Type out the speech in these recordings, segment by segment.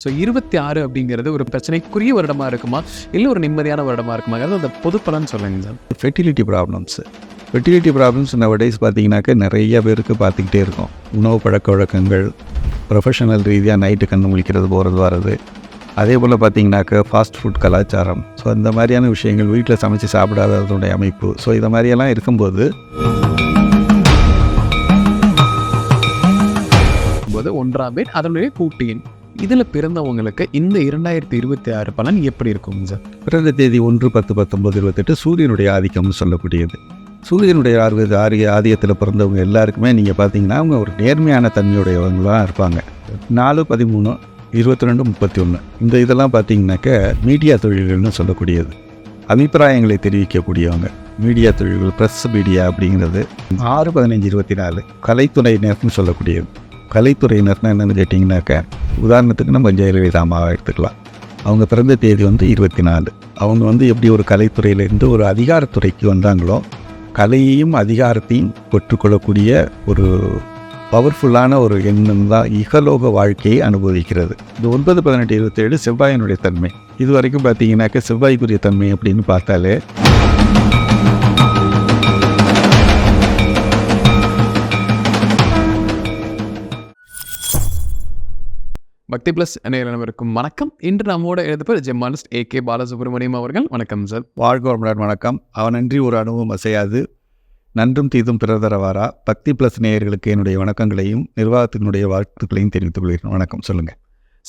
So 26 அப்படிங்கிறது ஒரு பிரச்சனைக்குரிய வருடமாக இருக்குமா, இல்லை ஒரு நிம்மதியான வருடமாக இருக்குமாங்கிறது அந்த பொது பலன் சொல்லுங்க சார். ஃபெர்டிலிட்டி ப்ராப்ளம்ஸ் நவடேஸ் பார்த்தீங்கன்னாக்க நிறைய பேருக்கு பார்த்துக்கிட்டே இருக்கோம். உணவு பழக்க வழக்கங்கள், ப்ரொஃபஷனல் ரீதியாக நைட்டு கண்ணு முழிக்கிறது போகிறது வர்றது, அதே போல் பார்த்தீங்கன்னாக்க ஃபாஸ்ட் ஃபுட் கலாச்சாரம், ஸோ இந்த மாதிரியான விஷயங்கள், வீட்டில் சமைச்சு சாப்பிடாததுடைய அமைப்பு, ஸோ இந்த மாதிரியெல்லாம் இருக்கும்போது 1ஆம் எண் அதனுடைய கூட்டு எண், இதில் பிறந்தவங்களுக்கு இந்த 2026 பலன் எப்படி இருக்குங்க சார்? பிறந்த தேதி 1, 10, 19, 28 சூரியனுடைய ஆதிக்கம்னு சொல்லக்கூடியது. சூரியனுடைய ஆதிக்கத்தில் பிறந்தவங்க எல்லாருக்குமே நீங்கள் பார்த்தீங்கன்னா அவங்க ஒரு நேர்மையான தன்மையுடையவங்களாக இருப்பாங்க. 4, 13, 22, 31 இந்த இதெல்லாம் பார்த்தீங்கன்னாக்க மீடியா தொழில்கள்னு சொல்லக்கூடியது. அபிப்பிராயங்களை தெரிவிக்கக்கூடியவங்க மீடியா தொழில்கள், ப்ரெஸ் மீடியா அப்படிங்கிறது. 6, 15, 24 கலைத்துறையினர்னு சொல்லக்கூடியது. கலைத்துறையினர்னா என்னென்னு கேட்டிங்கனாக்க, உதாரணத்துக்கு நம்ம ஜெயலலிதாமாவை எடுத்துக்கலாம். அவங்க பிறந்த தேதி 24. அவங்க எப்படி ஒரு கலைத்துறையிலேருந்து ஒரு அதிகாரத்துறைக்கு வந்தாங்களோ, கலையையும் அதிகாரத்தையும் பெற்றுக்கொள்ளக்கூடிய ஒரு பவர்ஃபுல்லான ஒரு எண்ணம் தான் இகலோக வாழ்க்கையை அனுபவிக்கிறது. இந்த 9, 18, 27 செவ்வாயினுடைய தன்மை. இது வரைக்கும் பார்த்தீங்கன்னாக்க செவ்வாய்க்குரிய தன்மை அப்படின்னு பார்த்தாலே பக்தி பிளஸ் நேயர்களுக்கும் வணக்கம். இன்று நம்மோட எழுதப்பர் ஜெர்மானிஸ்ட் A.K. பாலசுப்ரமணியம் அவர்கள். வணக்கம் சார். வாழ்க வளமுடன். வணக்கம். அவனன்றி ஒரு அணுவும் அசையாது, நன்றும் தீதும் பிறதரவாரா. பக்தி பிளஸ் நேயர்களுக்கு என்னுடைய வணக்கங்களையும் நிர்வாகத்தினுடைய வாழ்த்துக்களையும் தெரிவித்துக் கொள்கிறேன். வணக்கம். சொல்லுங்கள்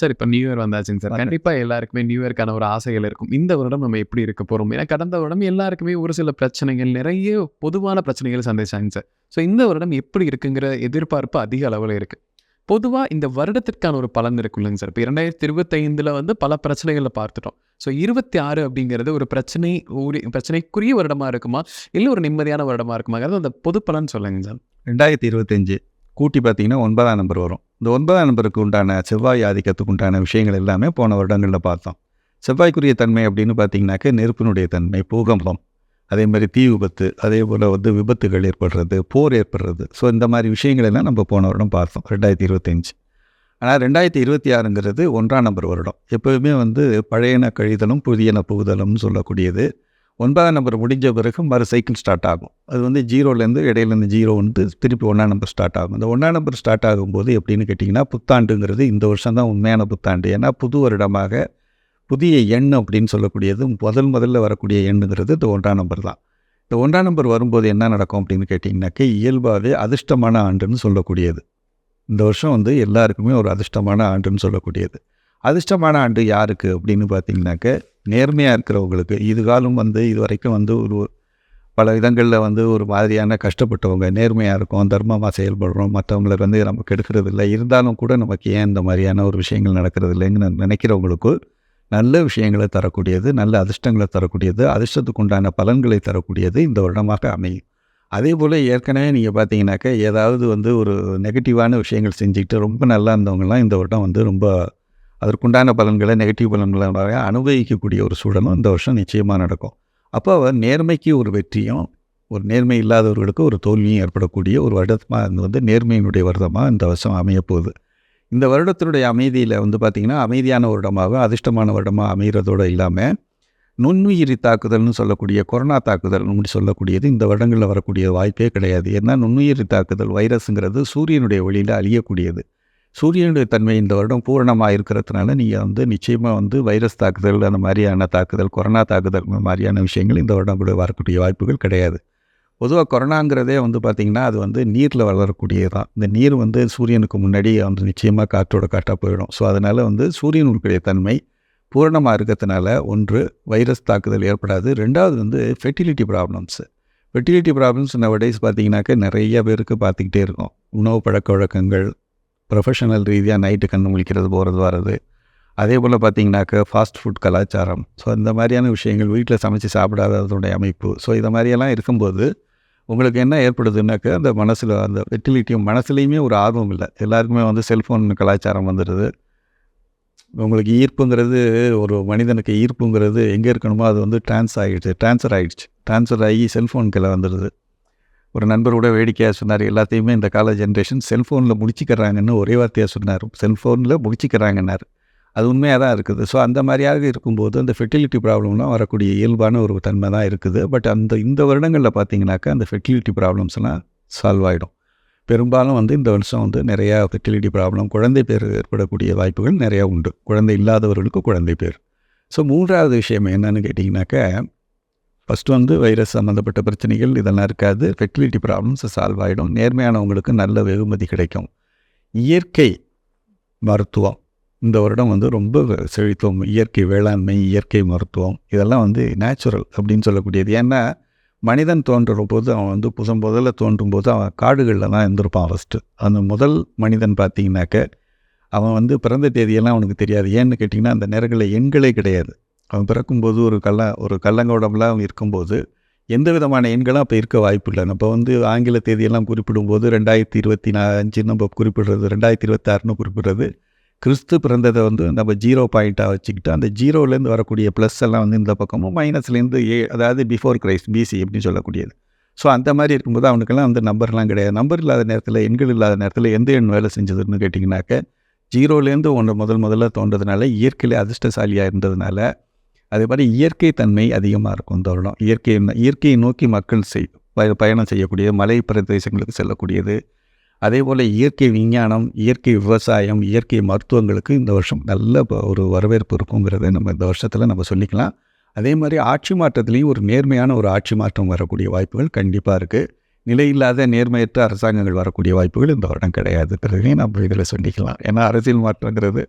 சார். இப்போ நியூ இயர் வந்தாச்சுங்க சார். கண்டிப்பாக எல்லாருக்குமே நியூ இயர்க்கான ஒரு ஆசைகள் இருக்கும். இந்த வருடம் நம்ம எப்படி இருக்க போகிறோம்? ஏன்னா கடந்த வருடம் எல்லாருக்குமே ஒரு சில பிரச்சனைகள், நிறைய பொதுவான பிரச்சனைகள் சந்திச்சாங்க சார். ஸோ இந்த வருடம் எப்படி இருக்குங்கிற எதிர்பார்ப்பு அதிக அளவில் இருக்குது. பொதுவாக இந்த வருடத்திற்கான ஒரு பலன் இருக்குல்லங்க சார். இப்போ 2025 பல பிரச்சனைகளை பார்த்துட்டோம். ஸோ 26 அப்படிங்கிறது ஒரு பிரச்சனைக்குரிய வருடமாக இருக்குமா, இல்லை ஒரு நிம்மதியான வருடமாக இருக்குமாங்கிறது அந்த பொது பலன் சொல்லுங்க சார். 2025 கூட்டி பார்த்தீங்கன்னா 9ஆம் நம்பர் வரும். இந்த 9ஆம் நம்பருக்கு உண்டான செவ்வாய் ஆதிக்கத்துக்கு உண்டான விஷயங்கள் எல்லாமே போன வருடங்களில் பார்த்தோம். செவ்வாய்க்குரிய தன்மை அப்படின்னு பார்த்தீங்கன்னாக்க நெருப்பினுடைய தன்மை, பூகம்பம், அதே மாதிரி தீ விபத்து, அதே போல் விபத்துகள் ஏற்படுறது, போர் ஏற்படுறது. ஸோ இந்த மாதிரி விஷயங்கள் எல்லாம் நம்ம போன வருடம் பார்த்தோம் 2025. ஆனால் 2026ங்கிறது 1ஆம் நம்பர் வருடம். எப்போவுமே பழையன கழிதலும் புதியன புகுதலும்னு சொல்லக்கூடியது. 9ஆம் நம்பர் முடிஞ்ச பிறகு மறு சைக்கிள் ஸ்டார்ட் ஆகும். அது 0லேருந்து இடையிலேருந்து 0 திருப்பி 1ஆம் நம்பர் ஸ்டார்ட் ஆகும். இந்த 1ஆம் நம்பர் ஸ்டார்ட் ஆகும்போது எப்படின்னு கேட்டிங்கன்னா, புத்தாண்டுங்கிறது இந்த வருஷம் தான் உண்மையான புத்தாண்டு. ஏன்னா புது வருடமாக புதிய எண் அப்படின்னு சொல்லக்கூடியது முதல்ல வரக்கூடிய எண்ணுங்கிறது இந்த 1ஆம் நம்பர் தான். இந்த 1ஆம் நம்பர் வரும்போது என்ன நடக்கும் அப்படின்னு கேட்டிங்கனாக்க, இயல்பாகவே அதிர்ஷ்டமான ஆண்டுன்னு சொல்லக்கூடியது. இந்த வருஷம் எல்லாருக்குமே ஒரு அதிர்ஷ்டமான ஆண்டுன்னு சொல்லக்கூடியது. அதிர்ஷ்டமான ஆண்டு யாருக்கு அப்படின்னு பார்த்தீங்கன்னாக்க, நேர்மையாக இருக்கிறவங்களுக்கு. இதுகாலம் இது வரைக்கும் ஒரு பல விதங்களில் ஒரு மாதிரியான கஷ்டப்பட்டவங்க, நேர்மையாக இருக்கும், தர்மமாக செயல்படுறோம், மற்றவங்களை நம்ம கெடுக்கிறது இல்லை, இருந்தாலும் கூட நமக்கு ஏன் இந்த மாதிரியான ஒரு விஷயங்கள் நடக்கிறது இல்லைன்னு நினைக்கிறவங்களுக்கு நல்ல விஷயங்களை தரக்கூடியது, நல்ல அதிர்ஷ்டங்களை தரக்கூடியது, அதிர்ஷ்டத்துக்கு உண்டான பலன்களை தரக்கூடியது இந்த வருடமாக அமையும். அதே போல் ஏற்கனவே நீங்கள் பார்த்தீங்கன்னாக்க, ஏதாவது ஒரு நெகட்டிவான விஷயங்கள் செஞ்சுக்கிட்டு ரொம்ப நல்லா இருந்தவங்கலாம் இந்த வருடம் ரொம்ப அதற்குண்டான பலன்களை, நெகட்டிவ் பலன்களாக அனுபவிக்கக்கூடிய ஒரு சூழலும் இந்த வருஷம் நிச்சயமாக நடக்கும். அப்போ நேர்மைக்கு ஒரு வெற்றியும், ஒரு நேர்மை இல்லாதவர்களுக்கு ஒரு தோல்வியும் ஏற்படக்கூடிய ஒரு வருடமாக நேர்மையினுடைய வருடமாக இந்த வருஷம் அமையப்போகுது. இந்த வருடத்தினுடைய அமைதியில் பார்த்திங்கன்னா, அமைதியான வருடமாக, அதிர்ஷ்டமான வருடமாக அமைகிறதோடு இல்லாமல், நுண்ணுயிரி தாக்குதல்னு சொல்லக்கூடிய கொரோனா தாக்குதல் சொல்லக்கூடியது இந்த வருடங்களில் வரக்கூடிய வாய்ப்பே கிடையாது. ஏன்னா நுண்ணுயிரி தாக்குதல் வைரஸுங்கிறது சூரியனுடைய ஒளியில் அழியக்கூடியது. சூரியனுடைய தன்மை இந்த வருடம் பூரணமாக இருக்கிறதுனால நீங்கள் நிச்சயமாக வைரஸ் தாக்குதல், அந்த மாதிரியான தாக்குதல், கொரோனா தாக்குதல் மாதிரியான விஷயங்கள் இந்த வருடம் கூட வரக்கூடிய வாய்ப்புகள் கிடையாது. பொதுவாக கொரோனாங்கிறதே பார்த்திங்கன்னா, அது நீரில் வளரக்கூடியது தான். இந்த நீர் சூரியனுக்கு முன்னாடி நிச்சயமாக காற்றோட காட்டாக போயிடும். ஸோ அதனால் சூரியனுடைய தன்மை பூரணமாக இருக்கிறதுனால, ஒன்று வைரஸ் தாக்குதல் ஏற்படாது. ரெண்டாவது ஃபெர்டிலிட்டி ப்ராப்ளம்ஸ் நவடேஸ் பார்த்திங்கனாக்க நிறைய பேருக்கு பார்த்துக்கிட்டே இருக்கோம். உணவு பழக்க வழக்கங்கள், ப்ரொஃபஷனல் ரீதியாக நைட்டு கண்ணு முழிக்கிறது போகிறது வர்றது, அதே போல் பார்த்திங்கனாக்க ஃபாஸ்ட் ஃபுட் கலாச்சாரம், ஸோ இந்த மாதிரியான விஷயங்கள், வீட்டில் சமைச்சு சாப்பிடாததுடைய அமைப்பு, ஸோ இந்த மாதிரியெல்லாம் இருக்கும்போது உங்களுக்கு என்ன ஏற்படுதுன்னாக்க, அந்த மனசில் அந்த ஃபெர்டிலிட்டியும் மனசுலேயுமே ஒரு ஆர்வம் இல்லை. எல்லாருக்குமே செல்ஃபோன் கலாச்சாரம் வந்துடுது. உங்களுக்கு ஈர்ப்புங்கிறது, ஒரு மனிதனுக்கு ஈர்ப்புங்கிறது எங்கே இருக்கணுமோ அது ட்ரான்ஸ்ஃபர் ஆகி செல்ஃபோனுக்குள்ள வந்துடுது. ஒரு நண்பரோட வேடிக்கையாக சொன்னார், எல்லாத்தையுமே இந்த கால ஜென்ரேஷன் செல்ஃபோனில் முடிச்சிக்கிறாங்கன்னு ஒரே வார்த்தையாக சொன்னார். செல்ஃபோனில் முடிச்சிக்கிறாங்கன்னார். அது உண்மையாக தான் இருக்குது. ஸோ அந்த மாதிரியாக இருக்கும்போது அந்த ஃபெர்டிலிட்டி ப்ராப்ளம்லாம் வரக்கூடிய இயல்பான ஒரு தன்மை தான் இருக்குது. பட் இந்த வருடங்களில் பார்த்தீங்கன்னாக்கா அந்த ஃபெர்டிலிட்டி ப்ராப்ளம்ஸ்லாம் சால்வ் ஆகிடும். பெரும்பாலும் வந்து இந்த வருஷம் வந்து நிறையா ஃபெர்டிலிட்டி ப்ராப்ளம், குழந்தை பேர் ஏற்படக்கூடிய வாய்ப்புகள் நிறையா உண்டு. குழந்தை இல்லாதவர்களுக்கு குழந்தை பேர். ஸோ 3வது விஷயம் என்னன்னு கேட்டிங்கனாக்கா, ஃபஸ்ட்டு வந்து வைரஸ் சம்மந்தப்பட்ட பிரச்சனைகள் இதெல்லாம் இருக்காது. ஃபெர்டிலிட்டி ப்ராப்ளம்ஸ் சால்வ் ஆகிடும். நேர்மையானவங்களுக்கு நல்ல வெகுமதி கிடைக்கும். இயற்கை மருத்துவம் இந்த வருடம் வந்து ரொம்ப செழித்துவம். இயற்கை வேளாண்மை, இயற்கை மருத்துவம் இதெல்லாம் வந்து நேச்சுரல் அப்படின்னு சொல்லக்கூடியது. ஏன்னா மனிதன் தோன்றுற போது அவன் வந்து முதல்ல தோன்றும் போது அவன் காடுகளில் தான் இருந்திருப்பான் ஃபஸ்ட்டு. அந்த முதல் மனிதன் பார்த்தீங்கன்னாக்க அவன் வந்து பிறந்த தேதியெல்லாம் அவனுக்கு தெரியாது. ஏன்னு கேட்டிங்கன்னா அந்த நேரங்களில் எண்களே கிடையாது. அவன் பிறக்கும்போது ஒரு கல்லங்கோடம்லாம் அவன் இருக்கும்போது எந்த விதமான எண்களும் அப்போ இருக்க வாய்ப்பு இல்லை. நம்ம வந்து ஆங்கில தேதியெல்லாம் குறிப்பிடும்போது 2025 நம்ம குறிப்பிடுறது, 2026ன்னு குறிப்பிடுறது. கிறிஸ்து பிறந்ததை வந்து நம்ம 0 பாயிண்ட்டாக வச்சுக்கிட்டு அந்த 0லேருந்து வரக்கூடிய ப்ளஸ் எல்லாம் வந்து இந்த பக்கமும் மைனஸ்லேருந்து அதாவது பிஃபோர் கிரைஸ்ட் பிசி அப்படின்னு சொல்லக்கூடியது. ஸோ அந்த மாதிரி இருக்கும்போது அவனுக்கெல்லாம் வந்து நம்பர்லாம் கிடையாது. நம்பர் இல்லாத நேரத்தில், எண்கள் இல்லாத நேரத்தில் எந்த எண் வேலை செஞ்சதுன்னு கேட்டிங்கனாக்க 0லேருந்து முதல்ல தோன்றதுனால இயற்கையிலே அதிர்ஷ்டசாலியாக இருந்ததுனால அதே மாதிரி இயற்கை தன்மை அதிகமாக இருக்கும் இந்த வருடம். இயற்கையை நோக்கி மக்கள் பயணம் செய்யக்கூடியது, மலை பிரதேசங்களுக்கு செல்லக்கூடியது. அதே போல் இயற்கை விஞ்ஞானம், இயற்கை விவசாயம், இயற்கை மருத்துவங்களுக்கு இந்த வருஷம் நல்ல ஒரு வரவேற்பு இருக்குங்கிறத நம்ம இந்த வருஷத்தில் நம்ம சொல்லிக்கலாம். அதே மாதிரி ஆட்சி மாற்றத்துலேயும் ஒரு நேர்மையான ஒரு ஆட்சி மாற்றம் வரக்கூடிய வாய்ப்புகள் கண்டிப்பாக இருக்குது. நிலையில்லாத நேர்மையற்ற அரசாங்கங்கள் வரக்கூடிய வாய்ப்புகள் இந்த வருடம் கிடையாதுங்கிறதையும் நம்ம இதில் சொல்லிக்கலாம். ஏன்னா அரசியல் மாற்றங்கிறது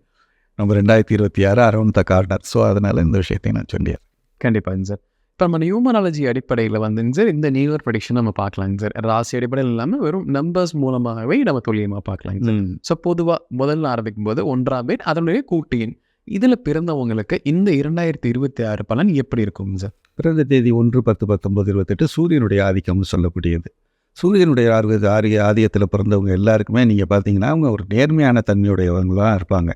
நம்ம 2026 அரௌண்ட் த கார்னர். ஸோ அதனால் இந்த விஷயத்தையும் நான் சொல்லிடுறேன். கண்டிப்பாங்க சார். இப்போ நம்ம நியூமராலஜி அடிப்படையில் வந்துங்க சார் இந்த நியூ இயர் ப்ரெடிக்ஷன் நம்ம பார்க்கலாங்க சார். ராசி அடிப்படையில் இல்லாமல் வெறும் நம்பர்ஸ் மூலமாகவே நம்ம துல்லியமாக பார்க்கலாங்க சார். ஸோ பொதுவாக முதல்ல ஆரம்பிக்கும் போது 1ஆம் எண் அதனுடைய கூட்டு எண் இதில் பிறந்தவங்களுக்கு இந்த 2026 பலன் எப்படி இருக்குங்க சார்? பிறந்த தேதி 1, 10, 19, 28 சூரியனுடைய ஆதிக்கம்னு சொல்லக்கூடியது. சூரியனுடைய ஆதிக்கத்தில் பிறந்தவங்க எல்லாருக்குமே நீங்கள் பார்த்தீங்கன்னா அவங்க ஒரு நேர்மையான தன்மையுடையவங்களாக இருப்பாங்க.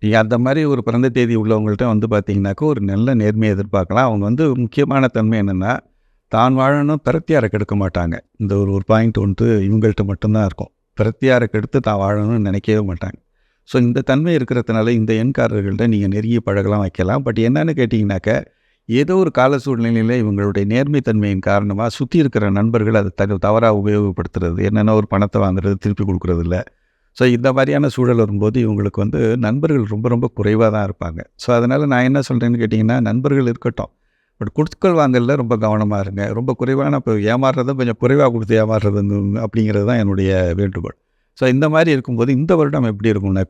நீங்கள் அந்த மாதிரி ஒரு பிறந்த தேதி உள்ளவங்கள்ட்ட வந்து பார்த்தீங்கன்னாக்கா ஒரு நல்ல நேர்மையை எதிர்பார்க்கலாம். அவங்க வந்து முக்கியமான தன்மை என்னென்னா தான் வாழணும், பிரத்தியாரை கெடுக்க மாட்டாங்க. இந்த ஒரு பாயிண்ட் வந்து இவங்கள்ட்ட மட்டும்தான் இருக்கும். பிரத்தியாரை கெடுத்து தான் வாழணும்னு நினைக்கவே மாட்டாங்க. ஸோ இந்த தன்மை இருக்கிறதுனால இந்த எண்காரர்கள்ட்ட நீங்கள் நெருங்கி பழகலாம், வைக்கலாம். பட் என்னென்னு கேட்டிங்கனாக்கா ஏதோ ஒரு கால சூழ்நிலையில் இவங்களுடைய நேர்மைத்தன்மையின் காரணமாக சுற்றி இருக்கிற நண்பர்கள் அதை தவறாக உபயோகப்படுத்துறது, என்னென்னா ஒரு பணத்தை வாங்குறது, திருப்பி கொடுக்குறது இல்லை. ஸோ இந்த மாதிரியான சூழல் வரும்போது இவங்களுக்கு வந்து நண்பர்கள் ரொம்ப ரொம்ப குறைவாக தான் இருப்பாங்க. ஸோ அதனால் நான் என்ன சொல்கிறேன்னு கேட்டிங்கன்னா நண்பர்கள் இருக்கட்டும், பட் கொடுக்கல் வாங்கலில் ரொம்ப கவனமாக இருங்க. ரொம்ப குறைவான இப்போ ஏமாறுறதும் கொஞ்சம் குறைவாக கொடுத்து ஏமாறுறது அப்படிங்கிறது தான் என்னுடைய வேண்டுகோள். ஸோ இந்த மாதிரி இருக்கும்போது இந்த வருடம் எப்படி இருக்கும்னா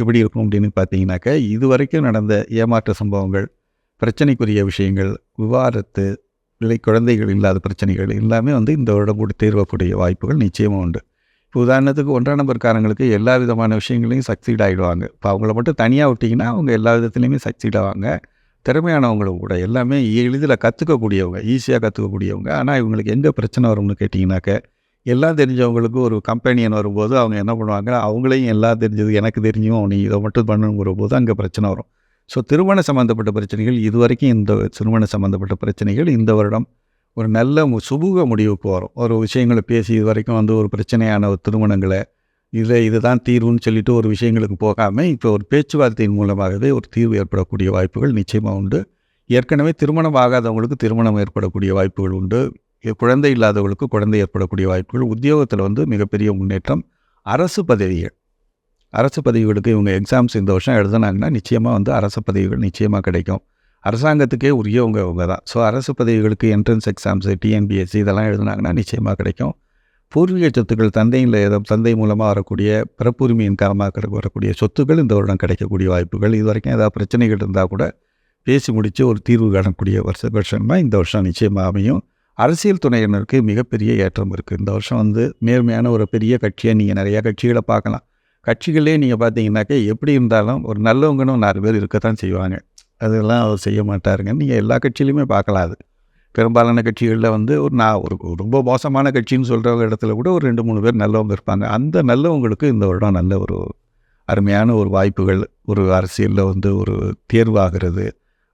எப்படி இருக்கும் அப்படின்னு பார்த்தீங்கன்னாக்கா இது வரைக்கும் நடந்த ஏமாற்ற சம்பவங்கள், பிரச்சனைக்குரிய விஷயங்கள், விவாதத்து, குழந்தைகள் இல்லாத பிரச்சனைகள் எல்லாமே வந்து இந்த வருடம் கூட தீர்வக்கூடிய வாய்ப்புகள் நிச்சயமாக உண்டு. இப்போ உதாரணத்துக்கு 1ஆம் நம்பர்காரங்களுக்கு எல்லா விதமான விஷயங்களையும் சக்சீட் ஆகிடுவாங்க. இப்போ அவங்கள மட்டும் தனியாக விட்டிங்கன்னா அவங்க எல்லா விதத்துலையுமே சக்சீட் ஆவாங்க. திறமையானவங்களும் கூட எல்லாமே எளிதில் கற்றுக்கக்கூடியவங்க, ஈஸியாக கற்றுக்கக்கூடியவங்க. ஆனால் இவங்களுக்கு எங்கே பிரச்சனை வரும்னு கேட்டிங்கனாக்க எல்லாம் தெரிஞ்சவங்களுக்கு ஒரு கம்பெனியன் வரும்போது அவங்க என்ன பண்ணுவாங்க, அவங்களையும் எல்லாம் தெரிஞ்சது எனக்கு தெரிஞ்சும் நீ இதை மட்டும் பண்ணணுங்கிற போது அங்கே பிரச்சனை வரும். ஸோ திருமண சம்மந்தப்பட்ட பிரச்சனைகள் இதுவரைக்கும் இந்த திருமண சம்மந்தப்பட்ட பிரச்சனைகள் இந்த வருடம் ஒரு நல்ல சுமூக முடிவுக்கு வரும். ஒரு விஷயங்களை பேசி இது வரைக்கும் வந்து ஒரு பிரச்சனையான ஒரு திருமணங்களை இதுதான் தீர்வுன்னு சொல்லிட்டு ஒரு விஷயங்களுக்கு போகாமல் இப்போ ஒரு பேச்சுவார்த்தையின் மூலமாகவே ஒரு தீர்வு ஏற்படக்கூடிய வாய்ப்புகள் நிச்சயமாக உண்டு. ஏற்கனவே திருமணம் ஆகாதவங்களுக்கு திருமணம் ஏற்படக்கூடிய வாய்ப்புகள் உண்டு. குழந்தை இல்லாதவங்களுக்கு குழந்தை ஏற்படக்கூடிய வாய்ப்புகள். உத்தியோகத்தில் வந்து மிகப்பெரிய முன்னேற்றம். அரசு பதவிகளுக்கு இவங்க எக்ஸாம்ஸ் இந்த வருஷம் எழுதுனாங்கன்னா நிச்சயமாக வந்து அரசு பதவிகள் நிச்சயமாக கிடைக்கும். அரசாங்கத்துக்கே உரியவங்க அவங்க தான். ஸோ அரசு பதவிகளுக்கு என்ட்ரன்ஸ் எக்ஸாம்ஸு, டிஎன்பிஎஸ்சி இதெல்லாம் எழுதுனாங்கன்னா நிச்சயமாக கிடைக்கும். பூர்வீக சொத்துக்கள் தந்தை மூலமாக வரக்கூடிய பிறப்புரிமையின் காரணமாக வரக்கூடிய சொத்துக்கள் இந்த வருடம் கிடைக்கக்கூடிய வாய்ப்புகள். இது வரைக்கும் ஏதாவது பிரச்சனைகள் இருந்தால் கூட பேசி முடித்து ஒரு தீர்வு காணக்கூடிய வருஷமாக இந்த வருஷம் நிச்சயமாக அமையும். அரசியல் துணையினருக்கு மிகப்பெரிய ஏற்றம் இருக்குது. இந்த வருஷம் வந்து நேர்மையான ஒரு பெரிய கட்சியை நீங்கள் நிறையா கட்சிகளை பார்க்கலாம். கட்சிகளே நீங்கள் பார்த்தீங்கன்னாக்கா எப்படி இருந்தாலும் ஒரு நல்லவங்கன்னு 4 பேர் இருக்கத்தான் செய்வாங்க. அதெல்லாம் அவர் செய்ய மாட்டாருங்க. நீங்கள் எல்லா கட்சியிலையுமே பார்க்கலாம். அது பெரும்பாலான கட்சிகளில் வந்து ஒரு ரொம்ப மோசமான கட்சின்னு சொல்கிற இடத்துல கூட ஒரு 2-3 பேர் நல்லவங்க இருப்பாங்க. அந்த நல்லவங்களுக்கு இந்த வருடம் நல்ல ஒரு அருமையான ஒரு வாய்ப்புகள், ஒரு அரசியலில் வந்து ஒரு தேர்வாகிறது,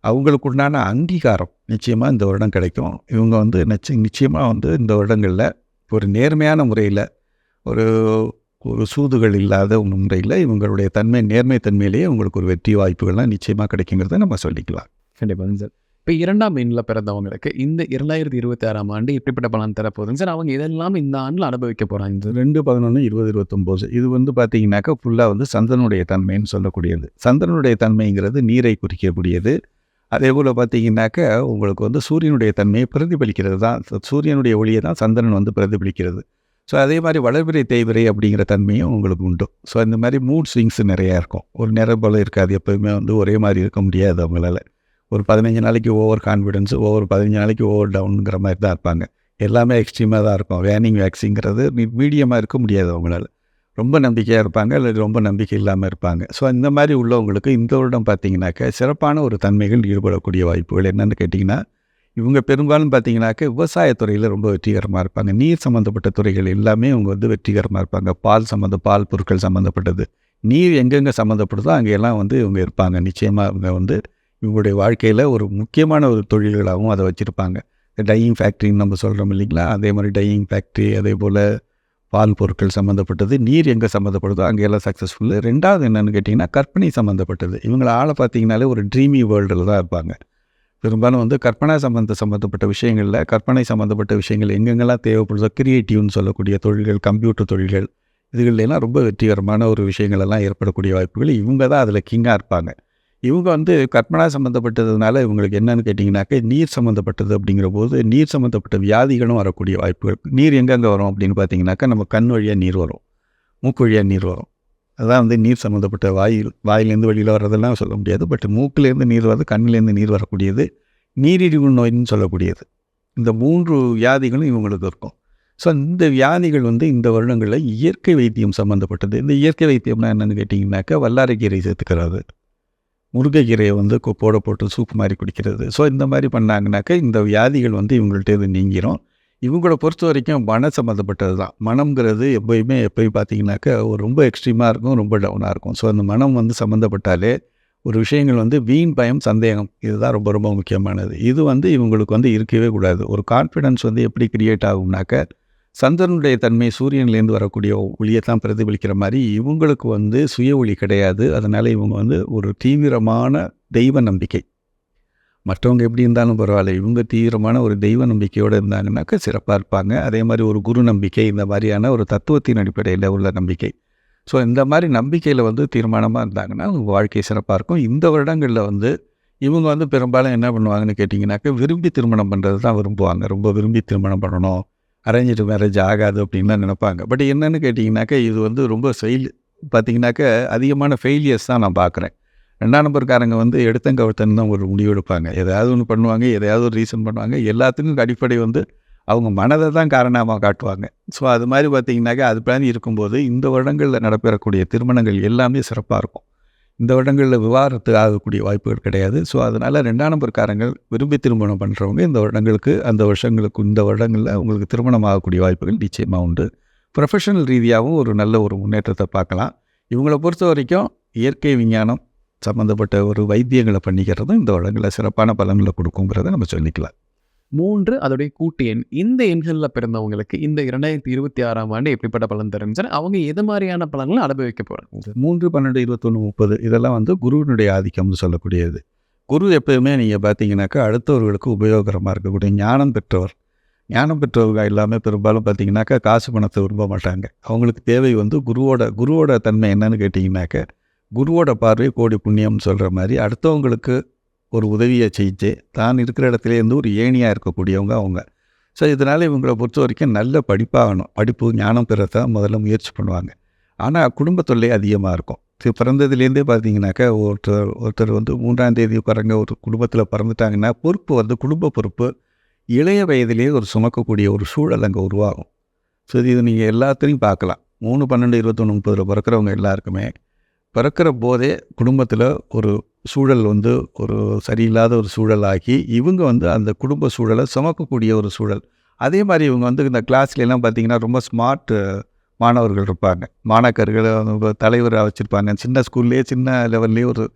அவங்களுக்கு உண்டான அங்கீகாரம் நிச்சயமாக இந்த வருடம் கிடைக்கும். இவங்க வந்து நிச்சயமாக வந்து இந்த வருடங்களில் ஒரு நேர்மையான முறையில் ஒரு ஒரு சூதுகள் இல்லாத முறையில் இவங்களுடைய தன்மை நேர்மை தன்மையிலேயே உங்களுக்கு ஒரு வெற்றி வாய்ப்புகள்லாம் நிச்சயமாக கிடைக்குங்கிறத நம்ம சொல்லிக்கலாம். கண்டிப்பாங்க சார். இப்ப 2ஆம் எண்ல பிறந்தவங்களுக்கு இந்த 2026ஆம் ஆண்டு எப்படிப்பட்ட பலன் தரப்போகுதுங்க சார்? அவங்க இதெல்லாம் இந்த ஆண்டுல அனுபவிக்க போறாங்க சார்? 2/11/2029 இது வந்து பார்த்தீங்கன்னாக்கா ஃபுல்லாக வந்து சந்திரனுடைய தன்மைன்னு சொல்லக்கூடியது. சந்திரனுடைய தன்மைங்கிறது நீரை குறிக்கக்கூடியது. அதேபோல் பார்த்தீங்கன்னாக்கா உங்களுக்கு வந்து சூரியனுடைய தன்மையை பிரதிபலிக்கிறது தான். சூரியனுடைய ஒளியை தான் சந்திரன் வந்து பிரதிபலிக்கிறது. ஸோ அதே மாதிரி வளர்பிறை தேய்பிறை அப்படிங்கிற தன்மையும் உங்களுக்கு உண்டு. ஸோ இந்த மாதிரி மூட் ஸ்விங்ஸ் நிறையா இருக்கும். ஒரு நேரம் போல் இருக்காது. எப்போவுமே வந்து ஒரே மாதிரி இருக்க முடியாது அவங்களால. ஒரு 15 நாளைக்கு ஓவர் கான்ஃபிடென்ஸு, ஒவ்வொரு 15 நாளைக்கு ஓவர் டவுனுங்கிற மாதிரி தான் இருப்பாங்க. எல்லாமே எக்ஸ்ட்ரீமாக தான் இருக்கும். வேனிங் வேக்ஸிங்கிறது மீடியமாக இருக்க முடியாது அவங்களால. ரொம்ப நம்பிக்கையாக இருப்பாங்க, அல்லது ரொம்ப நம்பிக்கை இல்லாமல் இருப்பாங்க. ஸோ இந்த மாதிரி உள்ளவங்களுக்கு இந்த வருடம் பார்த்தீங்கன்னாக்க சிறப்பான ஒரு தன்மைகள் ஈடுபடக்கூடிய வாய்ப்புகள் என்னென்னு கேட்டிங்கன்னா, இவங்க பெரும்பாலும் பார்த்தீங்கன்னாக்க விவசாயத்துறையில் ரொம்ப வெற்றிகரமாக இருப்பாங்க. நீர் சம்மந்தப்பட்ட துறைகள் எல்லாமே இவங்க வந்து வெற்றிகரமாக இருப்பாங்க. பால் பொருட்கள் சம்மந்தப்பட்டது. நீர் எங்கெங்கே சம்மந்தப்படுதோ அங்கெல்லாம் வந்து இவங்க இருப்பாங்க. நிச்சயமாக இவங்க வந்து இவங்களுடைய வாழ்க்கையில் ஒரு முக்கியமான ஒரு தொழில்களாகவும் அதை வச்சுருப்பாங்க. டையிங் ஃபேக்ட்ரின்னு நம்ம சொல்கிறோம் இல்லைங்களா, அதே மாதிரி டையிங் ஃபேக்ட்ரி, அதே போல் பால் பொருட்கள் சம்மந்தப்பட்டது, நீர் எங்கே சம்மந்தப்படுதோ அங்கெல்லாம் சக்ஸஸ்ஃபுல்லு. 2வது என்னென்னு கேட்டிங்கன்னா கற்பனை சம்மந்தப்பட்டது. இவங்களை ஆளை பார்த்தீங்கனாலே ஒரு ட்ரீமி வேர்ல்டில் தான் இருப்பாங்க. பெரும்பாலும் வந்து சம்மந்தப்பட்ட விஷயங்களில் கற்பனை சம்மந்தப்பட்ட விஷயங்கள் எங்கெங்கெல்லாம் தேவைப்படுதோ கிரியேட்டிவ்னு சொல்லக்கூடிய தொழில்கள், கம்ப்யூட்டர் தொழில்கள், இதுகளெல்லாம் ரொம்ப வெற்றிகரமான ஒரு விஷயங்களெல்லாம் ஏற்படக்கூடிய வாய்ப்புகள். இவங்க தான் அதில் கிங்காக இருப்பாங்க. இவங்க வந்து கற்பனா சம்மந்தப்பட்டதுனால இவங்களுக்கு என்னென்னு கேட்டிங்கனாக்கா நீர் சம்மந்தப்பட்டது அப்படிங்கிற போது நீர் சம்மந்தப்பட்ட வியாதிகளும் வரக்கூடிய வாய்ப்புகள். நீர் எங்கெங்கே வரும் அப்படின்னு பார்த்தீங்கன்னாக்கா நம்ம கண் வழியாக நீர் வரும், மூக்கு வழியாக நீர் வரும். அதான் வந்து நீர் சம்மந்தப்பட்ட வாயிலேருந்து வெளியில் வர்றதெல்லாம் சொல்ல முடியாது. பட் மூக்கிலேருந்து நீர் வர்றது, கண்ணிலேருந்து நீர் வரக்கூடியது, நீரிழிவு நோயின்னு சொல்லக்கூடியது. இந்த 3 வியாதிகளும் இவங்களுக்கு இருக்கும். ஸோ இந்த வியாதிகள் வந்து இந்த வருடங்களில் இயற்கை வைத்தியம் சம்மந்தப்பட்டது. இந்த இயற்கை வைத்தியம்னா என்னென்னு கேட்டிங்கனாக்கா வல்லாரைக்கீரை சேர்த்துக்கிறது, முருங்கைக்கீரையை வந்து போட்டு சூப் மாதிரி குடிக்கிறது. ஸோ இந்த மாதிரி பண்ணாங்கனாக்கா இந்த வியாதிகள் வந்து இவங்கள்ட்ட நீங்கிரும். இவங்கள பொறுத்த வரைக்கும் மனம் சம்மந்தப்பட்டது தான். மனம்ங்கிறது எப்போயும் பார்த்தீங்கன்னாக்கா ஒரு ரொம்ப எக்ஸ்ட்ரீமாக இருக்கும், ரொம்ப டவுனாக இருக்கும். ஸோ அந்த மனம் வந்து சம்மந்தப்பட்டாலே ஒரு விஷயங்கள் வந்து வீண் பயம், சந்தேகம், இதுதான் ரொம்ப ரொம்ப முக்கியமானது. இது வந்து இவங்களுக்கு வந்து இருக்கவே கூடாது. ஒரு கான்ஃபிடென்ஸ் வந்து எப்படி கிரியேட் ஆகும்னாக்க சந்திரனுடைய தன்மை சூரியன்லேருந்து வரக்கூடிய ஒளியை தான் பிரதிபலிக்கிற மாதிரி இவங்களுக்கு வந்து சுய ஒளி கிடையாது. அதனால் இவங்க வந்து ஒரு தீவிரமான தெய்வ நம்பிக்கை, மற்றவங்க எப்படி இருந்தாலும் பரவாயில்ல, இவங்க தீவிரமான ஒரு தெய்வ நம்பிக்கையோடு இருந்தாங்கன்னாக்கா சிறப்பாக இருப்பாங்க. அதே மாதிரி ஒரு குரு நம்பிக்கை, இந்த மாதிரியான ஒரு தத்துவத்தின் அடிப்படையில் உள்ள நம்பிக்கை. ஸோ இந்த மாதிரி நம்பிக்கையில் வந்து தீர்மானமாக இருந்தாங்கன்னா அவங்க வாழ்க்கை சிறப்பாக இருக்கும். இந்த வருடங்களில் வந்து இவங்க வந்து பெரும்பாலும் என்ன பண்ணுவாங்கன்னு கேட்டிங்கனாக்கா விரும்பி திருமணம் பண்ணுறது தான் விரும்புவாங்க. ரொம்ப விரும்பி திருமணம் பண்ணணும், அரேஞ்சு மேரேஜ் ஆகாது அப்படின்லாம் நினைப்பாங்க. பட் என்னென்னு கேட்டிங்கனாக்கா இது வந்து ரொம்ப பார்த்திங்கனாக்கா அதிகமான ஃபெயிலியர்ஸ் தான் நான் பார்க்குறேன். 2ஆம் நம்பர்காரங்க வந்து எடுத்தங்கவத்தன்னு தான் ஒரு முடிவு எடுப்பாங்க. எதையாவது ஒன்று பண்ணுவாங்க, எதையாவது ஒரு ரீசன் பண்ணுவாங்க. எல்லாத்துக்கும் அடிப்படை வந்து அவங்க மனதை தான் காரணமாக காட்டுவாங்க. ஸோ அது மாதிரி பார்த்திங்கனாக்கா அது பிளான் இருக்கும்போது இந்த வருடங்களில் நடைபெறக்கூடிய திருமணங்கள் எல்லாமே சிறப்பாக இருக்கும். இந்த வருடங்களில் விவாகரத்து ஆகக்கூடிய வாய்ப்புகள் கிடையாது. ஸோ அதனால் 2ஆம் நம்பர்காரங்கள் விரும்பி திருமணம் பண்ணுறவங்க இந்த வருடங்களில் உங்களுக்கு திருமணம் ஆகக்கூடிய வாய்ப்புகள் நிச்சயமாக உண்டு. ப்ரொஃபஷனல் ரீதியாகவும் ஒரு நல்ல ஒரு முன்னேற்றத்தை பார்க்கலாம். இவங்களை பொறுத்த வரைக்கும் இயற்கை விஞ்ஞானம் சம்மந்தப்பட்ட ஒரு வைத்தியங்களை பண்ணிக்கிறதும் இந்த வருடங்களில் சிறப்பான பலன்களை கொடுக்குங்கிறத நம்ம சொல்லிக்கலாம். 3 அதோடைய கூட்டு எண். இந்த எண்களில் பிறந்தவங்களுக்கு இந்த 2026ஆம் ஆண்டு எப்படிப்பட்ட பலன் தரும் சார்? அவங்க எது மாதிரியான பலன்களை அனுபவிக்க போகிறாங்க? 3, 12, 21, 30 இதெல்லாம் வந்து குருவினுடைய ஆதிக்கம்னு சொல்லக்கூடியது. குரு எப்போயுமே நீங்கள் பார்த்தீங்கன்னாக்கா அடுத்தவர்களுக்கு உபயோகரமாக இருக்கக்கூடிய ஞானம் பெற்றவர்கள் எல்லாமே பெரும்பாலும் பார்த்தீங்கன்னாக்கா காசு பணத்தை விரும்ப மாட்டாங்க. அவங்களுக்கு தேவை வந்து குருவோட தன்மை என்னன்னு கேட்டிங்கனாக்கா குருவோட பார்வை கோடி புண்ணியம்னு சொல்கிற மாதிரி அடுத்தவங்களுக்கு ஒரு உதவியை செஞ்சு தான் இருக்கிற இடத்துலேருந்து ஒரு ஏணியாக இருக்கக்கூடியவங்க அவங்க. ஸோ இதனால் இவங்களை பொறுத்த வரைக்கும் நல்ல படிப்பு ஞானம் பெறத்தான் முதல்ல முயற்சி பண்ணுவாங்க. ஆனால் குடும்ப தொல்லை அதிகமாக இருக்கும். பிறந்ததுலேருந்தே பார்த்தீங்கன்னாக்கா ஒருத்தர் வந்து 3ஆம் தேதி ஒரு குடும்பத்தில் பிறந்துட்டாங்கன்னா குடும்ப பொறுப்பு இளைய வயதிலேயே ஒரு சுமக்கக்கூடிய ஒரு சூழல் அங்கே உருவாகும். ஸோ இது நீங்கள் எல்லாத்துலேயும் பார்க்கலாம். 3, 12, 21, 30 பிறக்கிறவங்க எல்லாருக்குமே பிறக்கிற போதே குடும்பத்தில் ஒரு சூழல் வந்து ஒரு சரியில்லாத ஒரு சூழலாகி இவங்க வந்து அந்த குடும்ப சூழலை சுமக்கக்கூடிய ஒரு சூழல். அதே மாதிரி இவங்க வந்து இந்த கிளாஸ்லாம் பார்த்திங்கன்னா ரொம்ப ஸ்மார்ட் மாணவர்கள் இருப்பாங்க. மாணாக்கர்கள் தலைவராக வச்சுருப்பாங்க. சின்ன ஸ்கூல்லேயே சின்ன லெவல்லே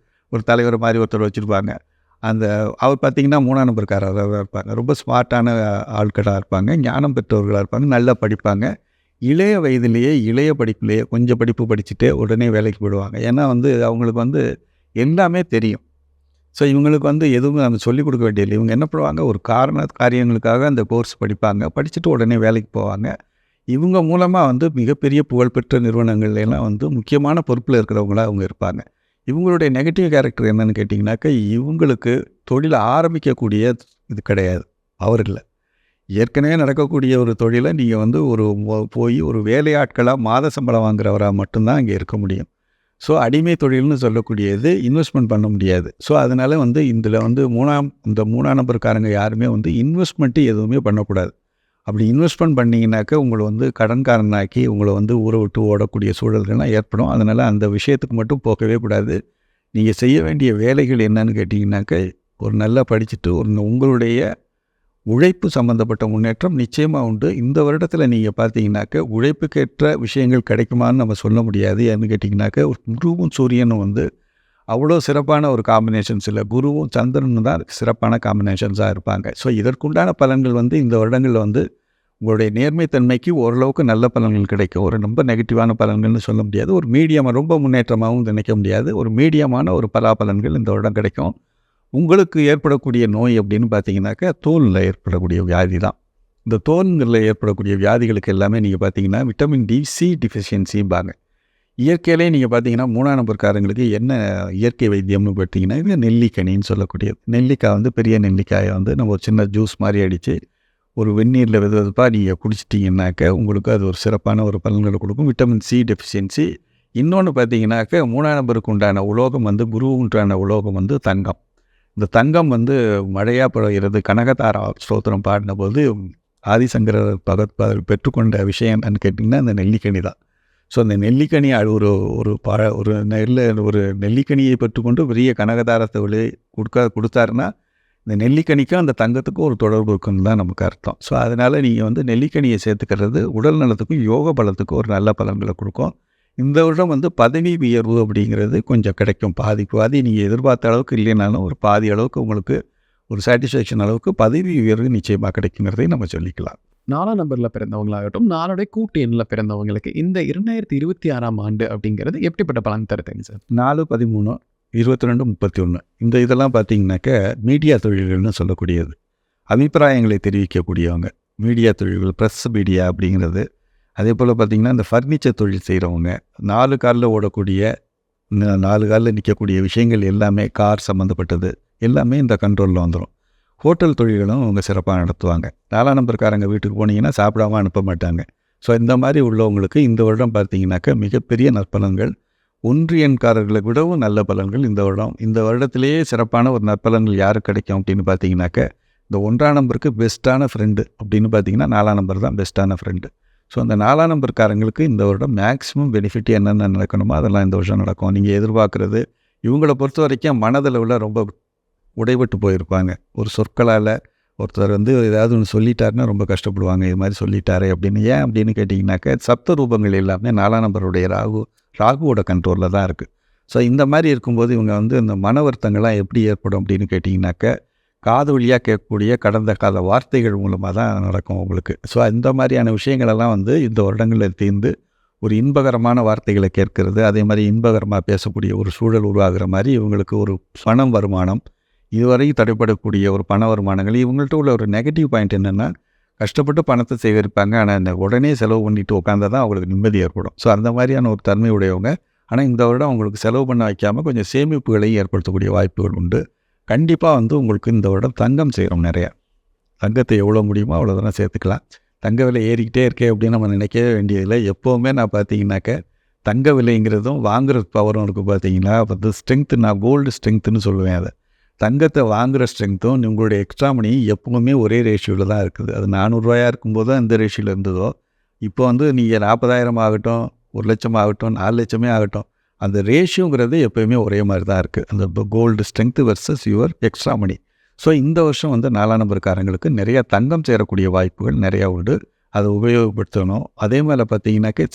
ஒரு தலைவர் மாதிரி ஒருத்தர் வச்சுருப்பாங்க. அவர் பார்த்திங்கன்னா 3ஆம் நம்பர்காரராக இருப்பாங்க. ரொம்ப ஸ்மார்ட்டான ஆட்களாக இருப்பாங்க, ஞானம் பெற்றவர்களாக இருப்பாங்க, நல்லா படிப்பாங்க. இளைய வயதிலேயே இளைய படிப்பிலேயே கொஞ்சம் படிப்பு படிச்சுட்டே உடனே வேலைக்கு போயிடுவாங்க. ஏன்னா வந்து அவங்களுக்கு வந்து எல்லாமே தெரியும். ஸோ இவங்களுக்கு வந்து எதுவும் நம்ம சொல்லிக் கொடுக்க வேண்டியதில்லை. இவங்க என்ன பண்ணுவாங்க, ஒரு காரியங்களுக்காக அந்த கோர்ஸ் படிப்பாங்க. படிச்சுட்டு உடனே வேலைக்கு போவாங்க. இவங்க மூலமா வந்து மிகப்பெரிய புகழ்பெற்ற நிறுவனங்கள்ல எல்லாம் வந்து முக்கியமான பொறுப்பில் இருக்கிறவங்களா அவங்க இருப்பாங்க. இவங்களுடைய நெகட்டிவ் கேரக்டர் என்னன்னு கேட்டிங்கனாக்கா, இவங்களுக்கு தொழில் ஆரம்பிக்கக்கூடிய இது கிடையாது. பவர் இல்ல. ஏற்கனவே நடக்கக்கூடிய ஒரு தொழிலை நீங்கள் வந்து போய் ஒரு வேலையாட்களா மாத சம்பளம் வாங்குறவரா மட்டும்தான் இங்கே இருக்க முடியும். ஸோ அடிமை தொழில்னு சொல்லக்கூடியது இன்வெஸ்ட்மெண்ட் பண்ண முடியாது. ஸோ அதனால வந்து இதில் வந்து இந்த 3ஆம் நபர்காரங்க யாருமே வந்து இன்வெஸ்ட்மெண்ட்டு எதுவுமே பண்ணக்கூடாது. அப்படி இன்வெஸ்ட்மெண்ட் பண்ணிங்கனாக்கா உங்களை வந்து கடன்காரனாக்கி உங்களை வந்து ஊரை விட்டு ஓடக்கூடிய சூழல்கள்லாம் ஏற்படும். அதனால் அந்த விஷயத்துக்கு மட்டும் போகவே கூடாது. நீங்கள் செய்ய வேண்டிய வேலைகள் என்னன்னு கேட்டிங்கனாக்கா, ஒரு நல்லா படிச்சுட்டு உங்களுடைய உழைப்பு சம்மந்தப்பட்ட முன்னேற்றம் நிச்சயமாக உண்டு. இந்த வருடத்தில் நீங்கள் பார்த்தீங்கன்னாக்க உழைப்புக்கேற்ற விஷயங்கள் கிடைக்குமான்னு நம்ம சொல்ல முடியாது. ஏன்னு கேட்டிங்கனாக்க குருவும் சூரியனும் வந்து அவ்வளோ சிறப்பான ஒரு காம்பினேஷன்ஸ் இல்லை. குருவும் சந்திரனும் தான் சிறப்பான காம்பினேஷன்ஸாக இருப்பாங்க. ஸோ இதற்குண்டான பலன்கள் வந்து இந்த வருடங்களில் வந்து உங்களுடைய நேர்மைத்தன்மைக்கு ஓரளவுக்கு நல்ல பலன்கள் கிடைக்கும். ஒரு ரொம்ப நெகட்டிவான பலன்கள்னு சொல்ல முடியாது. ஒரு மீடியமாக ரொம்ப முன்னேற்றமாகவும் நினைக்க முடியாது. ஒரு மீடியமான ஒரு பலாபலன்கள் இந்த வருடம் கிடைக்கும். உங்களுக்கு ஏற்படக்கூடிய நோய் அப்படின்னு பார்த்தீங்கன்னாக்கா தோலில் ஏற்படக்கூடிய வியாதி தான். இந்த தோல்களில் ஏற்படக்கூடிய வியாதிகளுக்கு எல்லாமே நீங்கள் பார்த்தீங்கன்னா விட்டமின் டி டிஃபிஷியன்சிம்பாங்க. இயற்கையிலே நீங்கள் பார்த்தீங்கன்னா 3ஆம் நபர்காரங்களுக்கு என்ன இயற்கை வைத்தியம்னு பார்த்தீங்கன்னா இது நெல்லிக்கனின்னு சொல்லக்கூடியது. நெல்லிக்காய் வந்து பெரிய நெல்லிக்காயை வந்து நம்ம ஒரு சின்ன ஜூஸ் மாதிரி அடித்து ஒரு வெந்நீரில் வெதுவெதுப்பாக நீங்கள் குடிச்சிட்டிங்கன்னாக்க உங்களுக்கு அது ஒரு சிறப்பான ஒரு பலன்களை கொடுக்கும். Vitamin C deficiency. இன்னொன்று பார்த்தீங்கன்னாக்க 3ஆம் நபருக்கு உண்டான உலோகம் வந்து குருவுன்றான உலோகம் வந்து தங்கம். இந்த தங்கம் வந்து மழையாக பொழிகிறது. கனகதாரா ஸ்தோத்திரம் பாடினபோது ஆதிசங்கரர் பகவத்பாதர் பெற்றுக்கொண்ட விஷயம் என்னன்னு கேட்டிங்கன்னா இந்த நெல்லிக்கனி தான். ஸோ அந்த நெல்லிக்கனி ஒரு நெல்லிக்கனியை பெற்றுக்கொண்டு பெரிய கனகதாரத்தை கொடுத்தாருன்னா இந்த நெல்லிக்கனிக்கும் அந்த தங்கத்துக்கும் ஒரு தொடர்பு இருக்குன்னு தான் நமக்கு அர்த்தம். ஸோ அதனால் நீங்கள் வந்து நெல்லிக்கனியை சேர்த்துக்கிறது உடல் நலத்துக்கும் யோக பலத்துக்கும் ஒரு நல்ல பலன்களை கொடுக்கும். இந்த வருடம் வந்து பதவி உயர்வு அப்படிங்கிறது கொஞ்சம் கிடைக்கும். பாதி நீங்கள் எதிர்பார்த்த அளவுக்கு இல்லைனாலும் ஒரு பாதி அளவுக்கு உங்களுக்கு ஒரு சாட்டிஸ்ஃபேக்ஷன் அளவுக்கு பதவி உயர்வு நிச்சயமாக கிடைக்குங்கிறதையும் நம்ம சொல்லிக்கலாம். 4ஆம் நம்பர்ல பிறந்தவங்களாகட்டும், 4 கூட்டு எண்ணில் பிறந்தவங்களுக்கு இந்த 2026ஆம் ஆண்டு அப்படிங்கிறது எப்படிப்பட்ட பலன் தருதுங்க சார்? 4, 13, 22, 31 இதெல்லாம் பார்த்தீங்கன்னாக்க மீடியா தொழில்கள்னு சொல்லக்கூடியது. அபிப்பிராயங்களை தெரிவிக்கக்கூடியவங்க மீடியா தொழில்கள், ப்ரெஸ் மீடியா அப்படிங்கிறது. அதே போல் பார்த்திங்கன்னா இந்த ஃபர்னிச்சர் தொழில் செய்கிறவங்க, 4 காலில் ஓடக்கூடிய 4 காலில் நிற்கக்கூடிய விஷயங்கள் எல்லாமே கார் சம்மந்தப்பட்டது எல்லாமே இந்த கண்ட்ரோலில் வந்துடும். ஹோட்டல் தொழில்களும் அவங்க சிறப்பாக நடத்துவாங்க. 4ஆம் நம்பர்காரங்க வீட்டுக்கு போனீங்கன்னா சாப்பிடாம அனுப்ப மாட்டாங்க. ஸோ இந்த மாதிரி உள்ளவங்களுக்கு இந்த வருடம் பார்த்திங்கனாக்கா மிகப்பெரிய நற்பலன்கள். ஒன்றியன்காரர்களை விடவும் நல்ல பலன்கள் இந்த வருடத்திலேயே சிறப்பான ஒரு நற்பலன்கள் யாருக்கு கிடைக்கும் அப்படின்னு பார்த்தீங்கன்னாக்க இந்த 1ஆம் நம்பருக்கு பெஸ்ட்டான ஃப்ரெண்டு அப்படின்னு பார்த்தீங்கன்னா 4ஆம் நம்பர் தான் பெஸ்ட்டான ஃப்ரெண்டு. ஸோ அந்த 4ஆம் நம்பர்காரங்களுக்கு இந்த வருடம் மேக்ஸிமம் பெனிஃபிட் என்னென்ன நடக்கணுமோ அதெல்லாம் இந்த வருஷம் நடக்கும். நீங்கள் எதிர்பார்க்குறது இவங்கள பொறுத்த வரைக்கும் மனதளவில் ரொம்ப உடைபட்டு போயிருப்பாங்க. ஒரு சொற்களால் ஒருத்தர் வந்து ஏதாவது ஒன்று சொல்லிட்டாருன்னா ரொம்ப கஷ்டப்படுவாங்க. இது மாதிரி சொல்லிட்டாரே அப்படின்னு. ஏன் அப்படின்னு கேட்டிங்கனாக்கா சப்த ரூபங்கள் எல்லாமே 4ஆம் நம்பருடைய ராகுவோட கண்ட்ரோலில் தான் இருக்குது. ஸோ இந்த மாதிரி இருக்கும்போது இவங்க வந்து இந்த மன வருத்தங்கள்லாம் எப்படி ஏற்படும் அப்படின்னு கேட்டிங்கனாக்கா காது வழியாக கேட்கக்கூடிய கடந்த கால வார்த்தைகள் மூலமாக தான் நடக்கும் உங்களுக்கு. ஸோ இந்த மாதிரியான விஷயங்களெல்லாம் வந்து இந்த வருடங்களில் தீர்ந்து ஒரு இன்பகரமான வார்த்தைகளை கேட்கறது, அதே மாதிரி இன்பகரமாக பேசக்கூடிய ஒரு சூழல் உருவாகிற மாதிரி இவங்களுக்கு ஒரு பணம் வருமானம், இதுவரையும் தடைப்படக்கூடிய ஒரு பண வருமானங்கள். இவங்கள்ட்ட உள்ள ஒரு நெகட்டிவ் பாயிண்ட் என்னென்னா கஷ்டப்பட்டு பணத்தை சேகரிப்பாங்க. ஆனால் இந்த உடனே செலவு பண்ணிட்டு உட்காந்தா தான் அவங்களுக்கு நிம்மதி ஏற்படும். ஸோ அந்த மாதிரியான ஒரு தன்மை உடையவங்க. ஆனால் இந்த வருடம் அவங்களுக்கு செலவு பண்ண வைக்காமல் கொஞ்சம் சேமிப்புகளையும் ஏற்படுத்தக்கூடிய வாய்ப்புகள் உண்டு. கண்டிப்பாக வந்து உங்களுக்கு இந்த வருடம் தங்கம் செய்கிறோம் நிறையா. தங்கத்தை எவ்வளோ முடியுமோ அவ்வளோ தானே சேர்த்துக்கலாம். தங்க விலை ஏறிக்கிட்டே இருக்கே அப்படின்னு நம்ம நினைக்கவே வேண்டியதில்லை. எப்போவுமே நான் பார்த்தீங்கன்னாக்க தங்க விலைங்கிறதும் வாங்குகிற பவரும் இருக்குது. பார்த்தீங்கன்னா வந்து ஸ்ட்ரென்த்து, நான் கோல்டு ஸ்ட்ரென்த்துன்னு சொல்லுவேன். அதை தங்கத்தை வாங்குகிற ஸ்ட்ரென்த்தும் உங்களுடைய எக்ஸ்ட்ரா மணியும் எப்பவுமே ஒரே ரேஷியோவில் தான் இருக்குது. அது 400 ரூபாயாக இருக்கும்போது தான் இந்த ரேஷியோவில் இருந்ததோ, இப்போ வந்து நீங்கள் 40,000 ஆகட்டும், 1,00,000 ஆகட்டும், 4,00,000 ஆகட்டும், அந்த ரேஷியோங்கிறது எப்போயுமே ஒரே மாதிரி தான் இருக்குது. அந்த gold strength versus your extra money. So இந்த வருஷம் வந்து 4ஆம் நம்பர்காரங்களுக்கு நிறையா தங்கம் சேரக்கூடிய வாய்ப்புகள் நிறையா உண்டு. அதை உபயோகப்படுத்தணும். அதே மாதிரி பார்த்தீங்கன்னாக்கா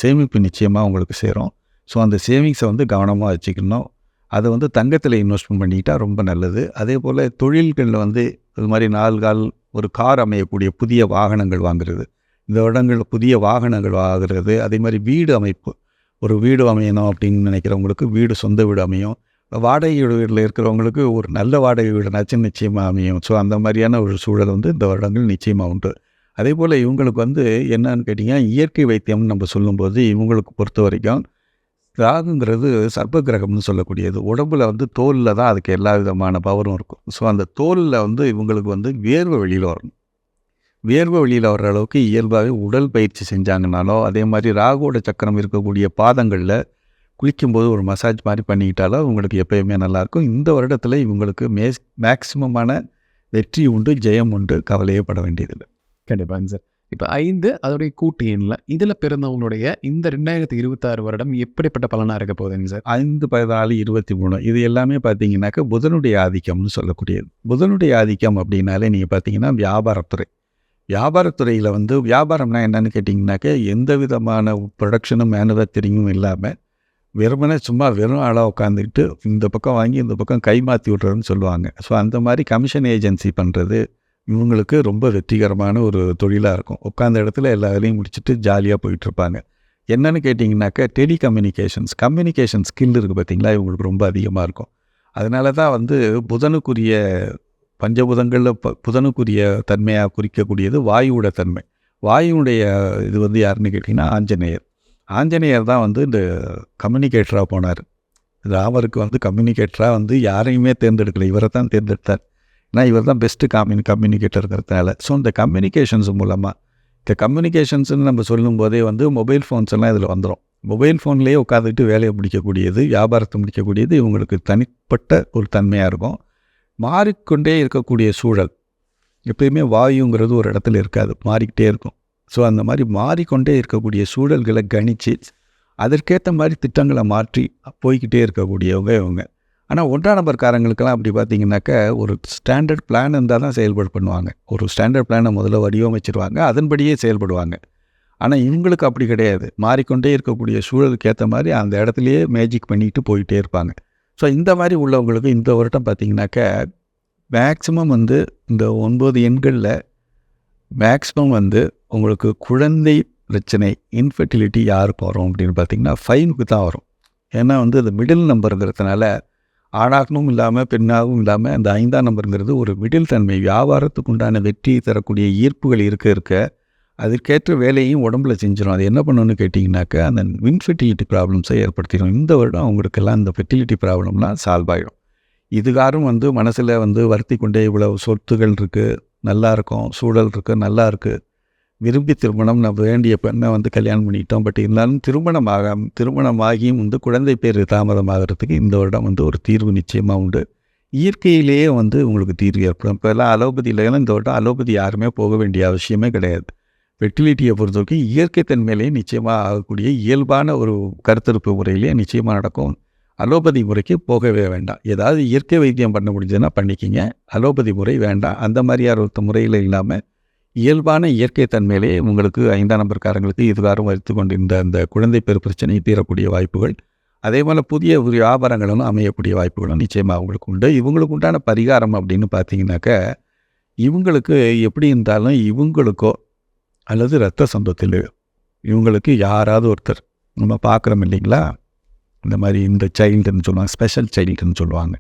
சேமிப்பு நிச்சயமாக உங்களுக்கு சேரும். ஸோ அந்த சேவிங்ஸை வந்து கவனமாக வச்சுக்கணும். அதை வந்து தங்கத்தில் இன்வெஸ்ட்மெண்ட் பண்ணிக்கிட்டால் ரொம்ப நல்லது. அதே போல் தொழில்களில் வந்து இது மாதிரி 4 கால் ஒரு கார் அமையக்கூடிய புதிய வாகனங்கள் வாங்குறது, இந்த வருடங்களில் புதிய வாகனங்கள் ஆகிறது, அதே மாதிரி வீடு அமைப்பு, ஒரு வீடு அமையணும் அப்படின்னு நினைக்கிறவங்களுக்கு வீடு, சொந்த வீடு அமையும். வாடகை வீட்டில் இருக்கிறவங்களுக்கு ஒரு நல்ல வாடகை வீடுனாச்சும் நிச்சயமாக அமையும். ஸோ அந்த மாதிரியான ஒரு சூழல் வந்து இந்த வருடங்கள் நிச்சயமாக உண்டு. அதே போல் இவங்களுக்கு வந்து என்னன்னு கேட்டிங்கன்னா, இயற்கை வைத்தியம்னு நம்ம சொல்லும்போது இவங்களுக்கு பொறுத்த வரைக்கும் ராகுங்கிறது சர்ப்ப கிரகம்னு சொல்லக்கூடியது. உடம்புல வந்து தோலில் தான் அதுக்கு எல்லா விதமான பவரும் இருக்கும். ஸோ அந்த தோலில் வந்து இவங்களுக்கு வந்து வேர்வை வெளியில் வரணும். வேர்வை வெளியில் வர்ற அளவுக்கு இயல்பாகவே உடல் பயிற்சி செஞ்சாங்கனாலோ, அதே மாதிரி ராகுவோட சக்கரம் இருக்கக்கூடிய பாதங்களில் குளிக்கும்போது ஒரு மசாஜ் மாதிரி பண்ணிக்கிட்டாலோ உங்களுக்கு எப்பயுமே நல்லாயிருக்கும். இந்த வருடத்தில் இவங்களுக்கு மேக்சிமமான வெற்றி உண்டு, ஜெயம் உண்டு, கவலையே பட வேண்டியதில்லை. கண்டிப்பாங்க சார். இப்ப 5 அதோடைய கூட்டு எண்ல, இதுல பிறந்தவங்களுடைய இந்த 2026 வருடம் எப்படிப்பட்ட பலனா இருக்க போகுதுங்க சார்? 5, 14, 23 இது எல்லாமே பார்த்தீங்கன்னாக்கா புதனுடைய ஆதிக்கம்னு சொல்லக்கூடியது. புதனுடைய ஆதிக்கம் அப்படின்னாலே நீங்கள் பார்த்தீங்கன்னா வியாபாரத்துறை. வியாபாரத்துறையில் வந்து வியாபாரம்னா என்னன்னு கேட்டிங்கனாக்கா, எந்த விதமான ப்ரொடக்ஷனும் மேனுஃபேக்சரிங்கும் இல்லாமல் வெறுமனே சும்மா வெறும் ஆளாக உட்காந்துக்கிட்டு இந்த பக்கம் வாங்கி இந்த பக்கம் கை மாற்றி விட்றதுன்னு சொல்லுவாங்க. ஸோ அந்த மாதிரி கமிஷன் ஏஜென்சி பண்ணுறது இவங்களுக்கு ரொம்ப வெற்றிகரமான ஒரு தொழிலாக இருக்கும். உட்காந்த இடத்துல எல்லா வேலையும் முடிச்சுட்டு ஜாலியாக போயிட்டுருப்பாங்க. என்னென்னு கேட்டிங்கனாக்கா கம்யூனிகேஷன் ஸ்கில் இருக்குது பார்த்தீங்களா, இவங்களுக்கு ரொம்ப அதிகமாக இருக்கும். அதனால தான் வந்து புதனுக்குரிய பஞ்சபூதங்களில் புதனுக்குரிய தன்மையாக குறிக்கக்கூடியது வாயுவோட தன்மை. வாயுவுடைய இது வந்து யாருன்னு கேட்டிங்கன்னா ஆஞ்சநேயர். ஆஞ்சநேயர் தான் வந்து இந்த கம்யூனிகேட்டராக போனார். ராமருக்கு வந்து கம்யூனிகேட்டராக வந்து யாரையுமே தேர்ந்தெடுக்கலை, இவரை தான் தேர்ந்தெடுத்தார். ஏன்னா இவர் தான் பெஸ்ட்டு கம்யூனிகேட்டருங்கிறதுனால. ஸோ இந்த கம்யூனிகேஷன்ஸ் மூலமாக இந்த கம்யூனிகேஷன்ஸ்னு நம்ம சொல்லும்போதே வந்து மொபைல் ஃபோன்ஸ் எல்லாம் இதில் வந்துடும். மொபைல் ஃபோன்லேயே உட்காந்துட்டு வேலையை முடிக்கக்கூடியது, வியாபாரத்தை முடிக்கக்கூடியது இவங்களுக்கு தனிப்பட்ட ஒரு தன்மையாக இருக்கும். மாறிக்கொண்டே இருக்கக்கூடிய சூழல், எப்பயுமே வாயுங்கிறது ஒரு இடத்துல இருக்காது, மாறிக்கிட்டே இருக்கும். ஸோ அந்த மாதிரி மாறிக்கொண்டே இருக்கக்கூடிய சூழல்களை கணித்து அதற்கேற்ற மாதிரி திட்டங்களை மாற்றி போய்கிட்டே இருக்கக்கூடியவங்க இவங்க. ஆனால் 1ஆம் நம்பர்காரங்களுக்கெல்லாம் அப்படி பார்த்திங்கனாக்கா ஒரு ஸ்டாண்டர்ட் பிளான் இருந்தால் தான் செயல்பாடு பண்ணுவாங்க. ஒரு ஸ்டாண்டர்ட் பிளானை முதல்ல வடிவமைச்சிருவாங்க, அதன்படியே செயல்படுவாங்க. ஆனால் இவங்களுக்கு அப்படி கிடையாது. மாறிக்கொண்டே இருக்கக்கூடிய சூழலுக்கு ஏற்ற மாதிரி அந்த இடத்துலையே மேஜிக் பண்ணிட்டு போயிட்டே இருப்பாங்க. ஸோ இந்த மாதிரி உள்ளவங்களுக்கு இந்த வருடம் பார்த்திங்கனாக்கா மேக்ஸிமம் வந்து இந்த 9 எண்களில் மேக்ஸிமம் வந்து உங்களுக்கு குழந்தை பிரச்சனை, இன்ஃபெர்டிலிட்டி யாருக்கு வரும் அப்படின்னு பார்த்திங்கன்னா 5க்கு தான் வரும். ஏன்னா வந்து அது மிடில் நம்பருங்கிறதுனால ஆணாகவும் இல்லாமல் பெண்ணாகவும் இல்லாமல் அந்த 5ஆம் நம்பருங்கிறது ஒரு மிடில் தன்மை. வியாபாரத்துக்கு உண்டான வெற்றியை தரக்கூடிய ஈர்ப்புகள் இருக்க அதற்கேற்ற வேலையும் உடம்புல செஞ்சிடும். அது என்ன பண்ணணும்னு கேட்டிங்கனாக்கா அந்த இன்ஃபெர்டிலிட்டி ப்ராப்ளம்ஸை ஏற்படுத்திடும். இந்த வருடம் அவங்களுக்கெல்லாம் இந்த ஃபெர்டிலிட்டி ப்ராப்ளம்லாம் சால்வ் ஆகிடும். இதுகாரும் வந்து மனசில் வந்து வருத்தி கொண்டே இவ்வளவு சொத்துகள் இருக்குது, நல்லா இருக்கும், சூழல் இருக்குது, நல்லா இருக்குது, விரும்பி திருமணம் நம்ம வேண்டிய பெண்ணை வந்து கல்யாணம் பண்ணிட்டோம், பட் இருந்தாலும் திருமணமாகியும் வந்து குழந்தை பேர் தாமதமாகிறதுக்கு இந்த வருடம் வந்து ஒரு தீர்வு நிச்சயமாக உண்டு. இயற்கையிலேயே வந்து உங்களுக்கு தீர்வு ஏற்படும். இப்போ எல்லாம் அலோபதியிலாம் இந்த வருடம் அலோபதி யாருமே போக வேண்டிய அவசியமே கிடையாது. ஃபெர்டிலிட்டியை பொறுத்தவரைக்கும் இயற்கை தன்மையிலேயே நிச்சயமாக ஆகக்கூடிய இயல்பான ஒரு கருத்தரிப்பு முறையிலேயே நிச்சயமாக நடக்கும். அலோபதி முறைக்கு போகவே வேண்டாம். ஏதாவது இயற்கை வைத்தியம் பண்ண முடிஞ்சதுன்னா பண்ணிக்கிங்க, அலோபதி முறை வேண்டாம். அந்த மாதிரியான ஒரு முறையில் இல்லாமல் இயல்பான இயற்கை தன்மையிலேயே உங்களுக்கு 5ஆம் நம்பர்காரங்களுக்கு இதுகாரும் வருத்து கொண்டிருந்த அந்த குழந்தை பெரு பிரச்சனை தீரக்கூடிய வாய்ப்புகள், அதே போல் புதிய வியாபாரங்களும் அமையக்கூடிய வாய்ப்புகளும் நிச்சயமாக அவங்களுக்கு உண்டு. இவங்களுக்கு உண்டான பரிகாரம் அப்படின்னு பார்த்தீங்கன்னாக்கா, இவங்களுக்கு எப்படி இருந்தாலும் இவங்களுக்கோ அல்லது இரத்த சொந்தத்தில் இவங்களுக்கு யாராவது ஒருத்தர் நம்ம பார்க்குறோம் இல்லைங்களா, இந்த மாதிரி இந்த சைல்டுன்னு சொல்லுவாங்க, ஸ்பெஷல் சைல்டுன்னு சொல்லுவாங்க.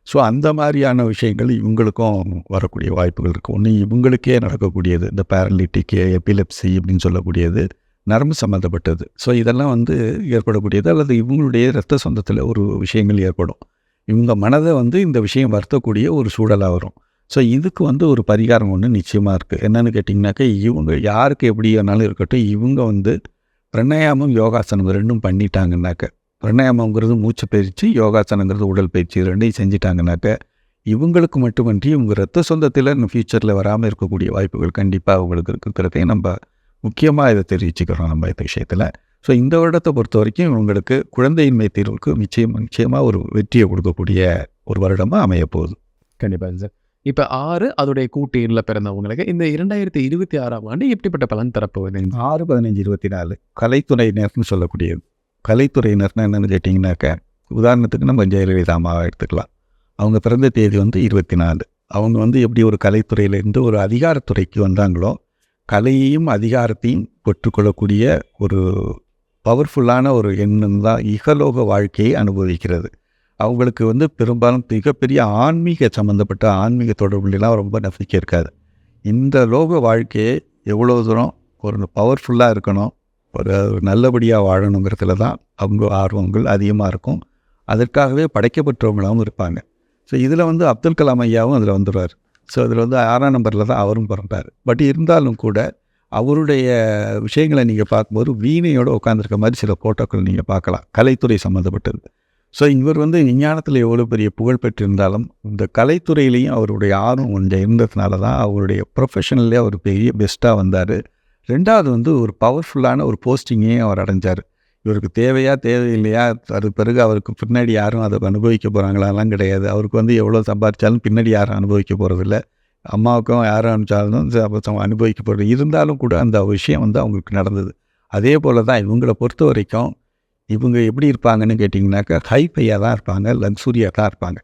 ஸோ அந்த மாதிரியான விஷயங்கள் இவங்களுக்கும் வரக்கூடிய வாய்ப்புகள் இருக்குது. ஒன்று இவங்களுக்கே நடக்கக்கூடியது இந்த பேரலிட்டிக், எபிலெப்சி அப்படின்னு சொல்லக்கூடியது நரம்பு சம்மந்தப்பட்டது. ஸோ இதெல்லாம் வந்து ஏற்படக்கூடியது, அல்லது இவங்களுடைய இரத்த சொந்தத்தில் ஒரு விஷயங்கள் ஏற்படும். இவங்க மனதை வந்து இந்த விஷயம் வருத்தக்கூடிய ஒரு சூழலாக வரும். ஸோ இதுக்கு வந்து ஒரு பரிகாரம் ஒன்று நிச்சயமாக இருக்குது. என்னென்னு கேட்டிங்கனாக்கா, இவங்க யாருக்கு எப்படி வேணாலும் இருக்கட்டும், இவங்க வந்து பிராணாயாமம், யோகாசனம் ரெண்டும் பண்ணிட்டாங்கன்னாக்க, பிராணாயாமங்கிறது மூச்சு பயிற்சி, யோகாசனங்கிறது உடல் பயிற்சி, ரெண்டையும் செஞ்சிட்டாங்கனாக்க இவங்களுக்கு மட்டுமன்றி இவங்க ரத்த சொந்தத்தில் இன்னும் ஃப்யூச்சரில் வராமல் இருக்கக்கூடிய வாய்ப்புகள் கண்டிப்பாக அவங்களுக்கு இருக்கிறதையும் நம்ம முக்கியமாக இதை தெரிவிச்சுக்கிறோம் நம்ம இந்த விஷயத்தில். ஸோ இந்த வருடத்தை பொறுத்த வரைக்கும் இவங்களுக்கு குழந்தையின்மை தீர்வுக்கு நிச்சயமாக ஒரு வெற்றியை கொடுக்கக்கூடிய ஒரு வருடமாக அமையப்போகுது. கண்டிப்பாக சார். இப்போ 6 அதோடைய கூட்டு எண்ணில் பிறந்தவங்களுக்கு இந்த 2026ஆம் ஆண்டு எப்படிப்பட்ட பலன் தரப்போகுது? 6, 15, 24 கலைத்துறையினர்னு சொல்லக்கூடியது. கலைத்துறையினர்னா என்னென்னு கேட்டிங்கனாக்கா, உதாரணத்துக்கு நம்ம ஜெயலலிதா அம்மாவை எடுத்துக்கலாம். அவங்க பிறந்த தேதி வந்து 24. அவங்க வந்து எப்படி ஒரு கலைத்துறையிலேருந்து ஒரு அதிகாரத்துறைக்கு வந்தாங்களோ, கலையையும் அதிகாரத்தையும் பெற்றுக்கொள்ளக்கூடிய ஒரு பவர்ஃபுல்லான ஒரு எண்ணம் தான் இகலோக வாழ்க்கையை அனுபவிக்கிறது. அவங்களுக்கு வந்து பெரும்பாலும் மிகப்பெரிய ஆன்மீக சம்மந்தப்பட்ட ஆன்மீக தொடர்புலாம் ரொம்ப நம்பிக்கை இருக்காது. இந்த லோக வாழ்க்கையை எவ்வளோ தூரம் ஒரு பவர்ஃபுல்லாக இருக்கணும், ஒரு நல்லபடியாக வாழணுங்கிறதுல தான் அவங்க ஆர்வங்கள் அதிகமாக இருக்கும். அதற்காகவே படைக்கப்பட்டவங்களாகவும் இருப்பாங்க. ஸோ இதில் வந்து அப்துல் கலாம் ஐயாவும் அதில் வந்துடுவார். ஸோ அதில் வந்து 6ஆம் நம்பரில் தான் அவரும் பிறந்தார். பட் இருந்தாலும் கூட அவருடைய விஷயங்களை நீங்கள் பார்க்கும்போது வீணையோடு உட்காந்துருக்க மாதிரி சில ஃபோட்டோக்கள் நீங்கள் பார்க்கலாம், கலைத்துறை சம்மந்தப்பட்டது. ஸோ இவர் வந்து விஞ்ஞானத்தில் எவ்வளோ பெரிய புகழ் பெற்றிருந்தாலும் இந்த கலைத்துறையிலையும் அவருடைய ஆர்வம் கொஞ்சம் இருந்ததுனால தான் அவருடைய ப்ரொஃபஷனல்லே அவர் பெரிய பெஸ்ட்டாக வந்தார். 2வது வந்து ஒரு பவர்ஃபுல்லான ஒரு போஸ்டிங்கையும் அவர் அடைஞ்சார். இவருக்கு தேவையா தேவையில்லையா, அது பிறகு அவருக்கு பின்னாடி யாரும் அதை அனுபவிக்க போகிறாங்களாலாம் கிடையாது. அவருக்கு வந்து எவ்வளோ சம்பாதிச்சாலும் பின்னாடி யாரும் அனுபவிக்க போகிறதில்ல. அம்மாவுக்கும் யாரும் அனுப்பிச்சாலும் அனுபவிக்க போகிறது. இருந்தாலும் கூட அந்த விஷயம் வந்து அவங்களுக்கு நடந்தது. அதே போல் தான் இவங்களை பொறுத்த வரைக்கும் இவங்க எப்படி இருப்பாங்கன்னு கேட்டிங்கனாக்கா ஹைஃபையாக தான் இருப்பாங்க, லக்ஸுரியாக தான் இருப்பாங்க.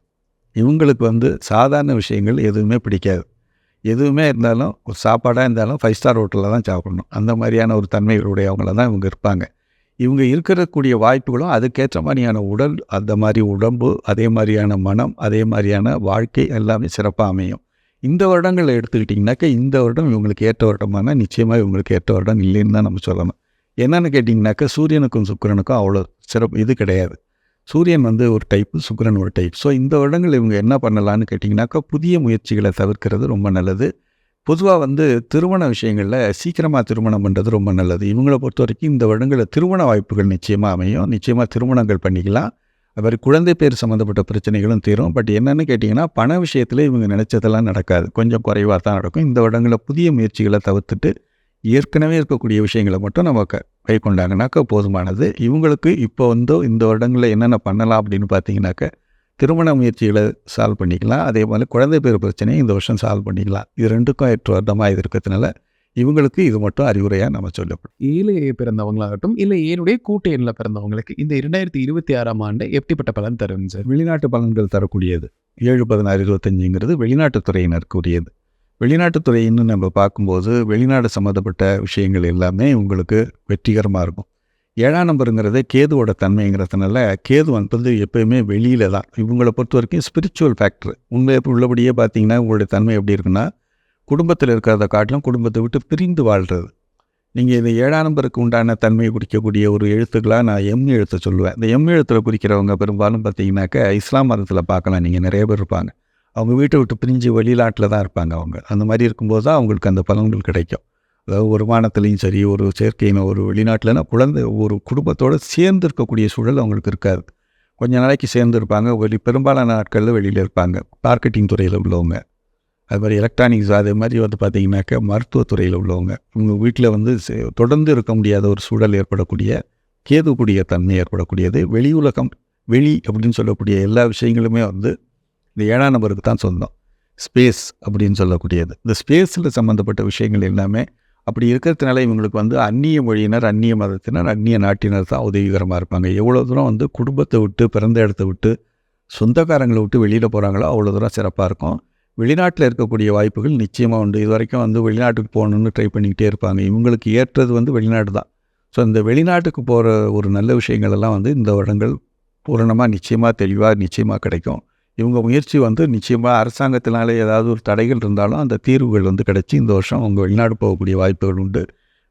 இவங்களுக்கு வந்து சாதாரண விஷயங்கள் எதுவுமே பிடிக்காது. எதுவுமே இருந்தாலும் ஒரு சாப்பாடாக இருந்தாலும் 5 ஸ்டார் ஹோட்டலில் தான் சாப்பிடணும். அந்த மாதிரியான ஒரு தன்மைகளுடையவங்கள தான் இவங்க இருப்பாங்க. இவங்க இருக்கக்கூடிய வாய்ப்புகளும் அதுக்கேற்ற மாதிரியான உடல், அந்த மாதிரி உடம்பு, அதே மாதிரியான மனம், அதே மாதிரியான வாழ்க்கை எல்லாமே சிறப்பாக அமையும். இந்த வருடங்களை எடுத்துக்கிட்டிங்கனாக்கா இந்த வருடம் இவங்களுக்கு ஏற்ற வருடமானா நிச்சயமாக இவங்களுக்கு ஏற்ற வருடம் இல்லைன்னு தான் நம்ம சொல்லணும். என்னென்னு கேட்டிங்கனாக்கா சூரியனுக்கும் சுக்கிரனுக்கும் அவ்வளோ சிறப்பு இது கிடையாது. சூரியன் வந்து ஒரு டைப்பு, சுக்கிரன் ஒரு டைப். ஸோ இந்த வருடங்கள் இவங்க என்ன பண்ணலான்னு கேட்டிங்கனாக்கா புதிய முயற்சிகளை தவிர்க்கிறது ரொம்ப நல்லது. பொதுவாக வந்து திருமண விஷயங்களில் சீக்கிரமாக திருமணம் பண்ணுறது ரொம்ப நல்லது. இவங்களை பொறுத்த வரைக்கும் இந்த வருடங்களில் திருமண வாய்ப்புகள் நிச்சயமாக அமையும். நிச்சயமாக திருமணங்கள் பண்ணிக்கலாம். அது மாதிரி குழந்தை பேர் சம்மந்தப்பட்ட பிரச்சனைகளும் தீரும். பட் என்னென்னு கேட்டிங்கன்னா பண விஷயத்தில் இவங்க நினச்சதெல்லாம் நடக்காது, கொஞ்சம் குறைவாக தான் நடக்கும். இந்த வருடங்களில் புதிய முயற்சிகளை தவிர்த்துட்டு ஏற்கனவே இருக்கக்கூடிய விஷயங்களை மட்டும் நம்ம கை கொண்டாங்கனாக்கா போதுமானது. இவங்களுக்கு இப்போ வந்து இந்த வருடங்களில் என்னென்ன பண்ணலாம் அப்படின்னு பார்த்தீங்கன்னாக்கா திருமண முயற்சிகளை சால்வ் பண்ணிக்கலாம். அதே மாதிரி குழந்தை பேர் பிரச்சனையை இந்த வருஷம் சால்வ் பண்ணிக்கலாம். இது 2க்கும் ஏற்ற வருடமாக இது இருக்கிறதுனால இவங்களுக்கு இது மட்டும் அறிவுரையாக நம்ம சொல்லப்படும். 7 பிறந்தவங்களாகட்டும் இல்லை 7 கூட்டு எண்ணில் பிறந்தவங்களுக்கு இந்த 2026ஆம் ஆண்டு எப்படிப்பட்ட பலன் தரும் சார்? வெளிநாட்டு பலன்கள் தரக்கூடியது. 7/16/25ங்கிறது வெளிநாட்டுத் துறையினருக்குரியது. வெளிநாட்டுத்துறைன்னு நம்ம பார்க்கும்போது வெளிநாடு சம்மந்தப்பட்ட விஷயங்கள் எல்லாமே உங்களுக்கு வெற்றிகரமாக இருக்கும். 7ஆம் நம்பருங்கிறது கேதுவோட தன்மைங்கிறதுனால கேது வந்து எப்போயுமே வெளியில் தான். இவங்களை பொறுத்த வரைக்கும் ஸ்பிரிச்சுவல் ஃபேக்டர் உண்மை உள்ளபடியே பார்த்தீங்கன்னா உங்களுடைய தன்மை எப்படி இருக்குன்னா குடும்பத்தில் இருக்கிறத காட்டிலும் குடும்பத்தை விட்டு பிரிந்து வாழ்கிறது. நீங்கள் இந்த 7ஆம் நம்பருக்கு உண்டான தன்மையை குறிக்கக்கூடிய ஒரு எழுத்துக்களாக நான் எம் எழுத்தை சொல்லுவேன். இந்த எம் எழுத்தில் குறிக்கிறவங்க பெரும்பாலும் பார்த்தீங்கன்னாக்கா இஸ்லாம் மதத்தில் பார்க்கலாம், நீங்கள் நிறைய பேர் இருப்பாங்க. அவங்க வீட்டை விட்டு பிரிஞ்சு வெளிநாட்டில் தான் இருப்பாங்க. அவங்க அந்த மாதிரி இருக்கும்போது தான் அவங்களுக்கு அந்த பலன்கள் கிடைக்கும். அதாவது வருமானத்துலேயும் சரி, ஒரு சேர்க்கையின ஒரு வெளிநாட்டில்னா குழந்தை ஒரு குடும்பத்தோடு சேர்ந்து இருக்கக்கூடிய சூழல் அவங்களுக்கு இருக்காது. கொஞ்ச நாளைக்கு சேர்ந்து இருப்பாங்க, பெரும்பாலான நாட்களில் வெளியில் இருப்பாங்க. மார்க்கெட்டிங் துறையில் உள்ளவங்க, அது மாதிரி எலக்ட்ரானிக்ஸ், அதே மாதிரி வந்து பார்த்திங்கனாக்கா மருத்துவத்துறையில் உள்ளவங்க, உங்கள் வீட்டில் வந்து தொடர்ந்து இருக்க முடியாத ஒரு சூழல் ஏற்படக்கூடிய கேதுக்கூடிய தன்மை ஏற்படக்கூடியது. வெளி உலகம், வெளி அப்படின்னு சொல்லக்கூடிய எல்லா விஷயங்களுமே வந்து இந்த 7ஆம் நம்பருக்கு தான் சொந்தம். ஸ்பேஸ் அப்படின்னு சொல்லக்கூடியது. இந்த ஸ்பேஸில் சம்மந்தப்பட்ட விஷயங்கள் எல்லாமே அப்படி இருக்கிறதுனால இவங்களுக்கு வந்து அந்நிய மொழியினர், அந்நிய மதத்தினர், அந்நிய நாட்டினர் தான் உதவிகரமாக இருப்பாங்க. எவ்வளோ தூரம் வந்து குடும்பத்தை விட்டு, பிறந்த இடத்த விட்டு, சொந்தக்காரங்களை விட்டு வெளியில் போகிறாங்களோ அவ்வளோ தூரம் சிறப்பாக இருக்கும். வெளிநாட்டில் இருக்கக்கூடிய வாய்ப்புகள் நிச்சயமாக உண்டு. இது வரைக்கும் வந்து வெளிநாட்டுக்கு போகணுன்னு ட்ரை பண்ணிக்கிட்டே இருப்பாங்க. இவங்களுக்கு ஏற்றது வந்து வெளிநாடு தான். ஸோ இந்த வெளிநாட்டுக்கு போகிற ஒரு நல்ல விஷயங்கள் எல்லாம் வந்து இந்த வருடங்கள் பூரணமாக நிச்சயமாக தெளிவாக நிச்சயமாக கிடைக்கும். இவங்க முயற்சி வந்து நிச்சயமாக அரசாங்கத்தினாலே ஏதாவது ஒரு தடைகள் இருந்தாலும் அந்த தீர்வுகள் வந்து கிடச்சி இந்த வருஷம் அவங்க வெளிநாடு போகக்கூடிய வாய்ப்புகள் உண்டு.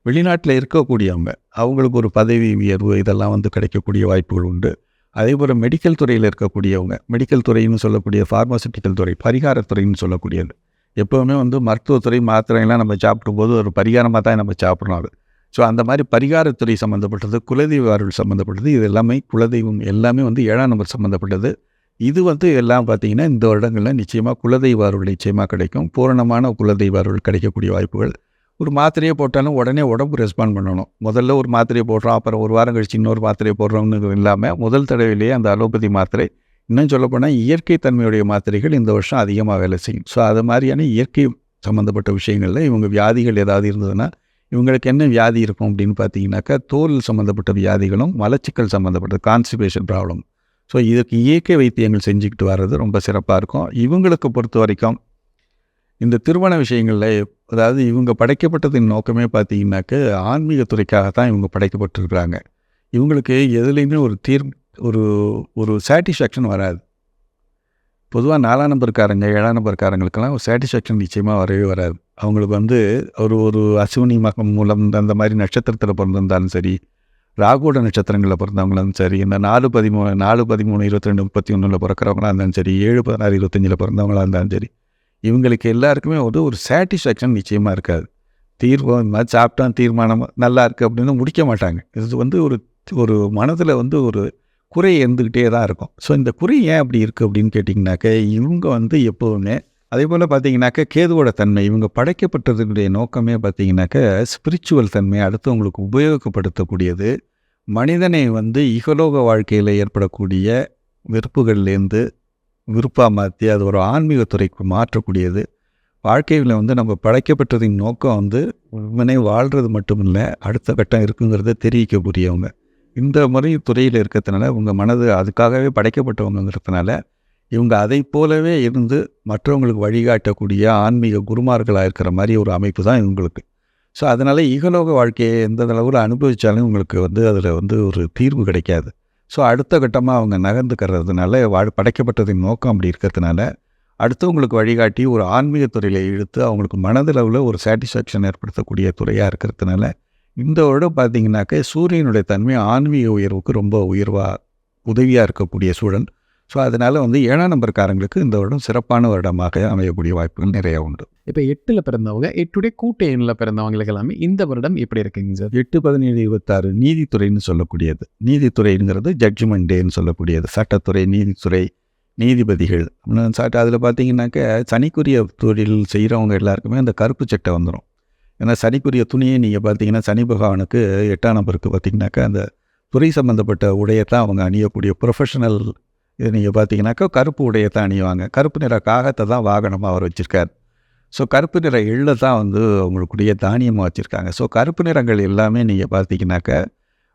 வெளிநாட்டில் இருக்கக்கூடியவங்க அவங்களுக்கு ஒரு பதவி உயர்வு இதெல்லாம் வந்து கிடைக்கக்கூடிய வாய்ப்புகள் உண்டு. அதே போல் மெடிக்கல் துறையில் இருக்கக்கூடியவங்க, மெடிக்கல் துறைன்னு சொல்லக்கூடிய ஃபார்மாசிட்டிக்கல் துறை, பரிகாரத்துறைன்னு சொல்லக்கூடியது. எப்போவுமே வந்து மருத்துவத்துறை மாத்திரைலாம் நம்ம சாப்பிடும்போது ஒரு பரிகாரமாக தான் நம்ம சாப்பிட்றோம். அது ஸோ அந்த மாதிரி பரிகாரத்துறை சம்மந்தப்பட்டது, குலதெய்வ அருள் சம்மந்தப்பட்டது, இது எல்லாமே குலதெய்வம் எல்லாமே வந்து 7ஆம் நம்பர் சம்மந்தப்பட்டது. இது வந்து எல்லாம் பார்த்திங்கன்னா இந்த வருடங்களில் நிச்சயமாக குலதெய்வ அருள் நிச்சயமாக கிடைக்கும். பூரணமான குலதெய்வ அருள் கிடைக்கக்கூடிய வாய்ப்புகள். ஒரு மாத்திரையை போட்டாலும் உடனே உடம்பு ரெஸ்பாண்ட் பண்ணணும். முதல்ல ஒரு மாத்திரையை போடுறோம், அப்புறம் ஒரு வாரம் கழிச்சு இன்னொரு மாத்திரையை போடுறோம்னு இல்லாமல் முதல் தடவையிலேயே அந்த அலோபதி மாத்திரை, இன்னும் சொல்லப்போனால் இயற்கை தன்மையுடைய மாத்திரைகள் இந்த வருஷம் அதிகமாக வேலை செய்யும். ஸோ அது மாதிரியான இயற்கை சம்மந்தப்பட்ட விஷயங்களில் இவங்க வியாதிகள் ஏதாவது இருந்ததுன்னா இவங்களுக்கு என்ன வியாதி இருக்கும் அப்படின்னு பார்த்தீங்கன்னாக்கா தோல் சம்மந்தப்பட்ட வியாதிகளும், மலச்சிக்கல் சம்மந்தப்பட்ட கான்ஸ்டிபேஷன் ப்ராப்ளம். ஸோ இதுக்கு இயற்கை வைத்தியங்கள் செஞ்சுக்கிட்டு வர்றது ரொம்ப சிறப்பாக இருக்கும். இவங்களுக்கு பொறுத்த வரைக்கும் இந்த திருமண விஷயங்கள்ல அதாவது இவங்க படைக்கப்பட்டதின் நோக்கமே பார்த்தீங்கன்னாக்க, ஆன்மீகத்துறைக்காக தான் இவங்க படைக்கப்பட்டிருக்கிறாங்க. இவங்களுக்கு எதுலேயுமே ஒரு ஒரு சாட்டிஸ்ஃபேக்ஷன் வராது. பொதுவா 4ஆம் நம்பர்காரங்க, 7ஆம் நம்பர்காரங்களுக்கெல்லாம் ஒரு சாட்டிஸ்ஃபேக்ஷன் நிச்சயமா வரவே வராது. அவங்களுக்கு வந்து ஒரு ஒரு அசுவினி மகம் மூலம் அந்த மாரி நட்சத்திரத்தில பிறந்திருந்தாலும் சரி, ராகுவோட நட்சத்திரங்கள்ல பிறந்தவங்களும் சரி, இந்த 4, 13, 4, 13, 22, 31ல பிறக்கிறவங்களா இருந்தாலும் சரி, 7, 16, 25ல பிறந்தவங்களா இருந்தாலும் சரி, இவங்களுக்கு எல்லாருக்குமே ஒரு சாட்டிஸ்ஃபேக்ஷன் நிச்சயமா இருக்காது. இந்த மாரி சாப்பிட்டோம் தீர்மானம் நல்லா இருக்கு அப்படின்னு முடிக்க மாட்டாங்க. இது வந்து ஒரு ஒரு மனதில வந்து ஒரு குறை இருந்துக்கிட்டே தான் இருக்கும். ஸோ இந்த குறை ஏன் அப்படி இருக்குது அப்படின்னு கேட்டிங்கனாக்க, இவங்க வந்து எப்போதுமே அதேபோல் பார்த்தீங்கன்னாக்க கேதுவோட தன்மை இவங்க படைக்கப்பட்டதுடைய நோக்கமே பார்த்தீங்கன்னாக்க ஸ்பிரிச்சுவல் தன்மை அடுத்தவங்களுக்கு உபயோகப்படுத்தக்கூடியது. மனிதனை வந்து இகலோக வாழ்க்கையில் ஏற்படக்கூடிய வெறுப்புகள்லேருந்து விருப்பா மாற்றி அது ஒரு ஆன்மீகத்துறைக்கு மாற்றக்கூடியது. வாழ்க்கையில் வந்து நம்ம படைக்கப்பட்டதின் நோக்கம் வந்து இவனே வாழ்கிறது மட்டும் இல்லை, அடுத்த கட்டம் இருக்குங்கிறத தெரிவிக்கக்கூடியவங்க. இந்த முறை துறையில் இருக்கிறதுனால உங்க மனது அதுக்காகவே படைக்கப்பட்டவங்கிறதுனால இவங்க அதை போலவே இருந்து மற்றவங்களுக்கு வழிகாட்டக்கூடிய ஆன்மீக குருமார்களாக இருக்கிற மாதிரி ஒரு அமைப்பு தான் இவங்களுக்கு. ஸோ அதனால் இகலோக வாழ்க்கையை எந்த அளவில் அனுபவித்தாலும் உங்களுக்கு வந்து அதில் வந்து ஒரு தீர்வு கிடைக்காது. ஸோ அடுத்த கட்டமாக அவங்க நகர்ந்துக்கிறதுனால படைக்கப்பட்டதின் நோக்கம் அப்படி இருக்கிறதுனால அடுத்தவங்களுக்கு வழிகாட்டி ஒரு ஆன்மீக துறையில் இழுத்து அவங்களுக்கு மனதளவில் ஒரு சாட்டிஸ்ஃபேக்ஷன் ஏற்படுத்தக்கூடிய துறையாக இருக்கிறதுனால இந்த வருடம் பார்த்தீங்கன்னாக்க சூரியனுடைய தன்மை ஆன்மீக உயர்வுக்கு ரொம்ப உதவியாக இருக்கக்கூடிய சூழல். ஸோ அதனால் வந்து 7ஆம் நம்பர்காரங்களுக்கு இந்த வருடம் சிறப்பான வருடமாக அமையக்கூடிய வாய்ப்புகள் நிறைய உண்டு. இப்போ 8ல் பிறந்தவங்க 8உடைய கூட்டு எண்ணில் பிறந்தவங்களுக்கு எல்லாமே இந்த வருடம் எப்படி இருக்குங்க சார்? 8, 17, 26 நீதித்துறைன்னு சொல்லக்கூடியது. நீதித்துறைங்கிறது ஜட்ஜ்மெண்ட் டேன்னு சொல்லக்கூடியது. சட்டத்துறை, நீதித்துறை, நீதிபதிகள் அதில் பார்த்தீங்கன்னாக்க சனிக்குரிய தொழில் செய்கிறவங்க எல்லாருக்குமே அந்த கருப்பு சட்டை வந்துடும். ஏன்னா சனிக்குரிய துணியை நீங்கள் பார்த்தீங்கன்னா சனி பகவானுக்கு 8ஆம் நம்பருக்கு பார்த்தீங்கன்னாக்கா அந்த துறை சம்மந்தப்பட்ட உடையத்தான் அவங்க அணியக்கூடிய ப்ரொஃபஷனல் இது நீங்கள் பார்த்தீங்கன்னாக்கா கருப்பு உடையத்தான் அணியுவாங்க. கருப்பு நிற காகத்தை தான் வாகனமாக அவர் வச்சுருக்கார். ஸோ கருப்பு நிற எள்ளை தான் வந்து அவங்களுக்குடைய தானியமாக வச்சுருக்காங்க. ஸோ கருப்பு நிறங்கள் எல்லாமே நீங்கள் பார்த்தீங்கன்னாக்கா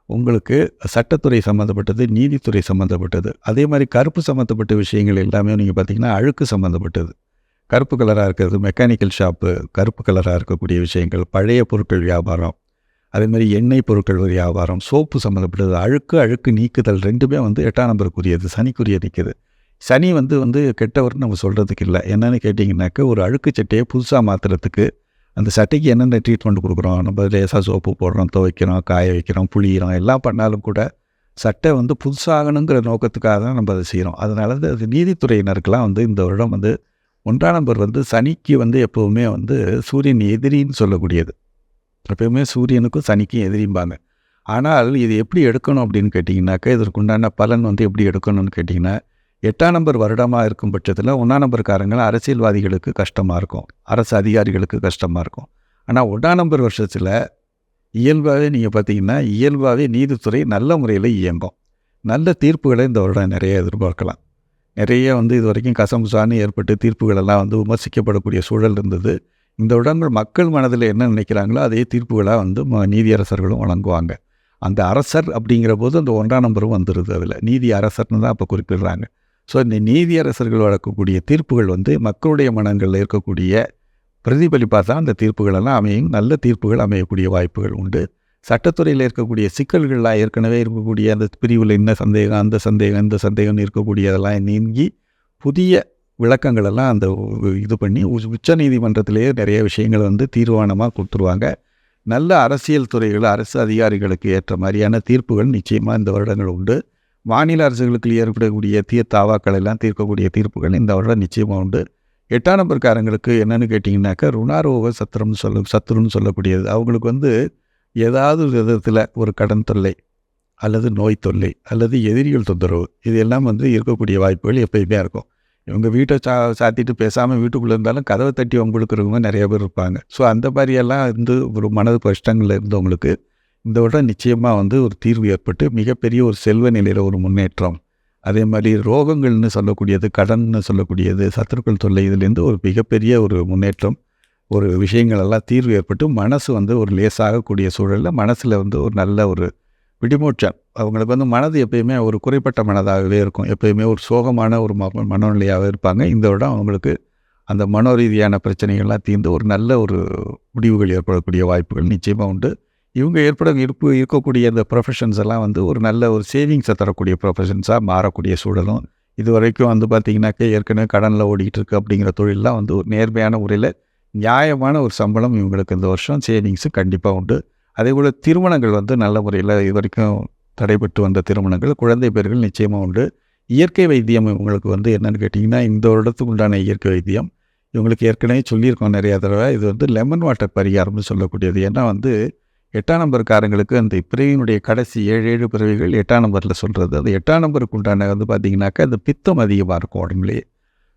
உங்களுக்கு சட்டத்துறை சம்மந்தப்பட்டது, நீதித்துறை சம்மந்தப்பட்டது. அதே மாதிரி கருப்பு சம்மந்தப்பட்ட விஷயங்கள் எல்லாமே நீங்கள் பார்த்தீங்கன்னா அழுக்கு சம்மந்தப்பட்டது. கருப்பு கலராக இருக்கிறது மெக்கானிக்கல் ஷாப்பு, கருப்பு கலராக இருக்கக்கூடிய விஷயங்கள், பழைய பொருட்கள் வியாபாரம், அதேமாதிரி எண்ணெய் பொருட்கள் வியாபாரம், சோப்பு சம்மந்தப்பட்டது. அழுக்கு நீக்குதல் 2மே வந்து 8ஆம் நம்பருக்குரியது, சனிக்குரிய நிற்குது. சனி வந்து கெட்டவர்னு நம்ம சொல்கிறதுக்கு இல்லை. என்னென்னு கேட்டிங்கனாக்க ஒரு அழுக்கு சட்டையை புதுசாக மாற்றுறதுக்கு அந்த சட்டைக்கு என்னென்ன ட்ரீட்மெண்ட் கொடுக்குறோம், நம்ம லேசாக சோப்பு போடுறோம், துவைக்கிறோம், காய வைக்கிறோம், புளியிறோம், எல்லாம் பண்ணாலும் கூட சட்டை வந்து புதுசாகணுங்கிற நோக்கத்துக்காக தான் நம்ம அதை செய்கிறோம். அதனால அது நீதித்துறையினருக்கெல்லாம் வந்து இந்த வருடம் வந்து 1ஆம் நம்பர் வந்து சனிக்கு வந்து எப்போவுமே வந்து சூரியன் எதிரின்னு சொல்லக்கூடியது. எப்போவுமே சூரியனுக்கும் சனிக்கும் எதிரிம்பாங்க. ஆனால் இது எப்படி எடுக்கணும் அப்படின்னு கேட்டிங்கனாக்கா இதற்குண்டான பலன் வந்து எப்படி எடுக்கணும்னு கேட்டிங்கன்னா 8ஆம் நம்பர் வருடமாக இருக்கும் பட்சத்தில் 1ஆம் நம்பர்காரங்கள் அரசியல்வாதிகளுக்கு கஷ்டமாக இருக்கும், அரசு அதிகாரிகளுக்கு கஷ்டமாக இருக்கும். ஆனால் 1ஆம் நம்பர் வருஷத்தில் இயல்பாகவே நீங்கள் பார்த்தீங்கன்னா நீதித்துறை நல்ல முறையில் இயங்கும். நல்ல தீர்ப்புகளை இந்த வருடம் நிறைய எதிர்பார்க்கலாம். நிறைய வந்து இது வரைக்கும் கசமுசான்னு ஏற்பட்டு தீர்ப்புகளெல்லாம் வந்து விமர்சிக்கப்படக்கூடிய சூழல் இருந்தது. இந்த வருடங்கள் மக்கள் மனதில் என்ன நினைக்கிறாங்களோ அதே தீர்ப்புகளாக வந்து நீதியரசர்களும் வழங்குவாங்க. அந்த அரசர் அப்படிங்கிற போது அந்த 1ஆம் நம்பரும் வந்துடுது. அதில் நீதி அரசர்னு தான் அப்போ குறிப்பிடுறாங்க. ஸோ இந்த நீதியரசர்கள் வழங்கக்கூடிய தீர்ப்புகள் வந்து மக்களுடைய மனங்களில் இருக்கக்கூடிய பிரதிபலிப்பாக தான் அந்த தீர்ப்புகளெல்லாம் அமையும். நல்ல தீர்ப்புகள் அமையக்கூடிய வாய்ப்புகள் உண்டு. சட்டத்துறையில் இருக்கக்கூடிய சிக்கல்கள்லாம் ஏற்கனவே இருக்கக்கூடிய அந்த பிரிவில் என்ன சந்தேகம், அந்த சந்தேகம், இந்த சந்தேகம்னு இருக்கக்கூடியதெல்லாம் நீங்கி புதிய விளக்கங்களெல்லாம் அந்த இது பண்ணி உச்ச நீதிமன்றத்திலேயே நிறைய விஷயங்கள் வந்து தீர்மானமாக கொடுத்துருவாங்க. நல்ல அரசியல் துறைகள், அரசு அதிகாரிகளுக்கு ஏற்ற மாதிரியான தீர்ப்புகள் நிச்சயமாக இந்த வருடங்கள் உண்டு. மாநில அரசுகளுக்கு ஏற்படக்கூடிய தாவாக்கள் எல்லாம் தீர்க்கக்கூடிய தீர்ப்புகள் இந்த வருடம் நிச்சயமாக உண்டு. 8ஆம் நம்பர்காரங்களுக்கு என்னென்னு கேட்டிங்கனாக்கா ருணாரோக சத்துருன்னு சொல்லக்கூடியது. அவங்களுக்கு வந்து ஏதாவது விதத்தில் ஒரு கடன் தொல்லை அல்லது நோய் தொல்லை அல்லது எதிரிகள் தொந்தரவு இது எல்லாம் வந்து இருக்கக்கூடிய வாய்ப்புகள் எப்பயுமே இருக்கும். இவங்க வீட்டை சாத்திட்டு பேசாமல் வீட்டுக்குள்ளே இருந்தாலும் கதவை தட்டி வம்புழுக்கிறவங்க நிறைய பேர் இருப்பாங்க. ஸோ அந்த மாதிரியெல்லாம் வந்து ஒரு மனது கஷ்டங்களில் இருந்தவங்களுக்கு இந்த வருடம் நிச்சயமாக வந்து ஒரு தீர்வு ஏற்பட்டு மிகப்பெரிய ஒரு செல்வ நிலையில் ஒரு முன்னேற்றம், அதே மாதிரி ரோகங்கள்னு சொல்லக்கூடியது, கடன்னு சொல்லக்கூடியது, சத்துருக்கள் தொல்லை இதுலேருந்து ஒரு மிகப்பெரிய ஒரு முன்னேற்றம், ஒரு விஷயங்களெல்லாம் தீர்வு ஏற்பட்டு மனசு வந்து ஒரு லேசாகக்கூடிய சூழலில் மனசில் வந்து ஒரு நல்ல ஒரு விடிமோட்சம். அவங்களுக்கு வந்து மனது எப்பயுமே ஒரு குறைப்பட்ட மனதாகவே இருக்கும். எப்பயுமே ஒரு சோகமான ஒரு மனநிலையாக இருப்பாங்க. இந்த வருடம் அவங்களுக்கு அந்த மனோ ரீதியான பிரச்சனைகள்லாம் தீர்ந்து ஒரு நல்ல ஒரு முடிவுகள் ஏற்படக்கூடிய வாய்ப்புகள் நிச்சயமாக உண்டு. இவங்க இருக்கக்கூடிய அந்த ப்ரொஃபஷன்ஸ் எல்லாம் வந்து ஒரு நல்ல ஒரு சேவிங்ஸை தரக்கூடிய ப்ரொஃபஷன்ஸாக மாறக்கூடிய சூழலும், இது வரைக்கும் வந்து பார்த்திங்கனாக்கா ஏற்கனவே கடனில் ஓடிக்கிட்டு இருக்குது அப்படிங்கிற தொழிலெலாம் வந்து ஒரு நேர்மையான முறையில் நியாயமான ஒரு சம்பளம் இவங்களுக்கு இந்த வருஷம் சேவிங்ஸு கண்டிப்பாக உண்டு. அதேபோல் திருமணங்கள் வந்து நல்ல முறையில் இது வரைக்கும் தடைபட்டு வந்த திருமணங்கள், குழந்தை பேர்கள் நிச்சயமாக உண்டு. இயற்கை வைத்தியம் இவங்களுக்கு வந்து என்னென்னு கேட்டிங்கன்னா, இந்த வருடத்துக்கு உண்டான இயற்கை வைத்தியம் இவங்களுக்கு ஏற்கனவே சொல்லியிருக்கோம் நிறையா தடவை. இது வந்து லெமன் வாட்டர் பரிகாரம்னு சொல்லக்கூடியது. ஏன்னா வந்து 8ஆம் நம்பர்காரங்களுக்கு அந்த பிறவியினுடைய கடைசி 7 பிறவிகள் 8ஆம் நம்பரில் சொல்கிறது. அது 8ஆம் நம்பருக்கு உண்டான வந்து பார்த்திங்கனாக்கா அந்த பித்தம் அதிகமாக இருக்கும் உடம்புலேயே.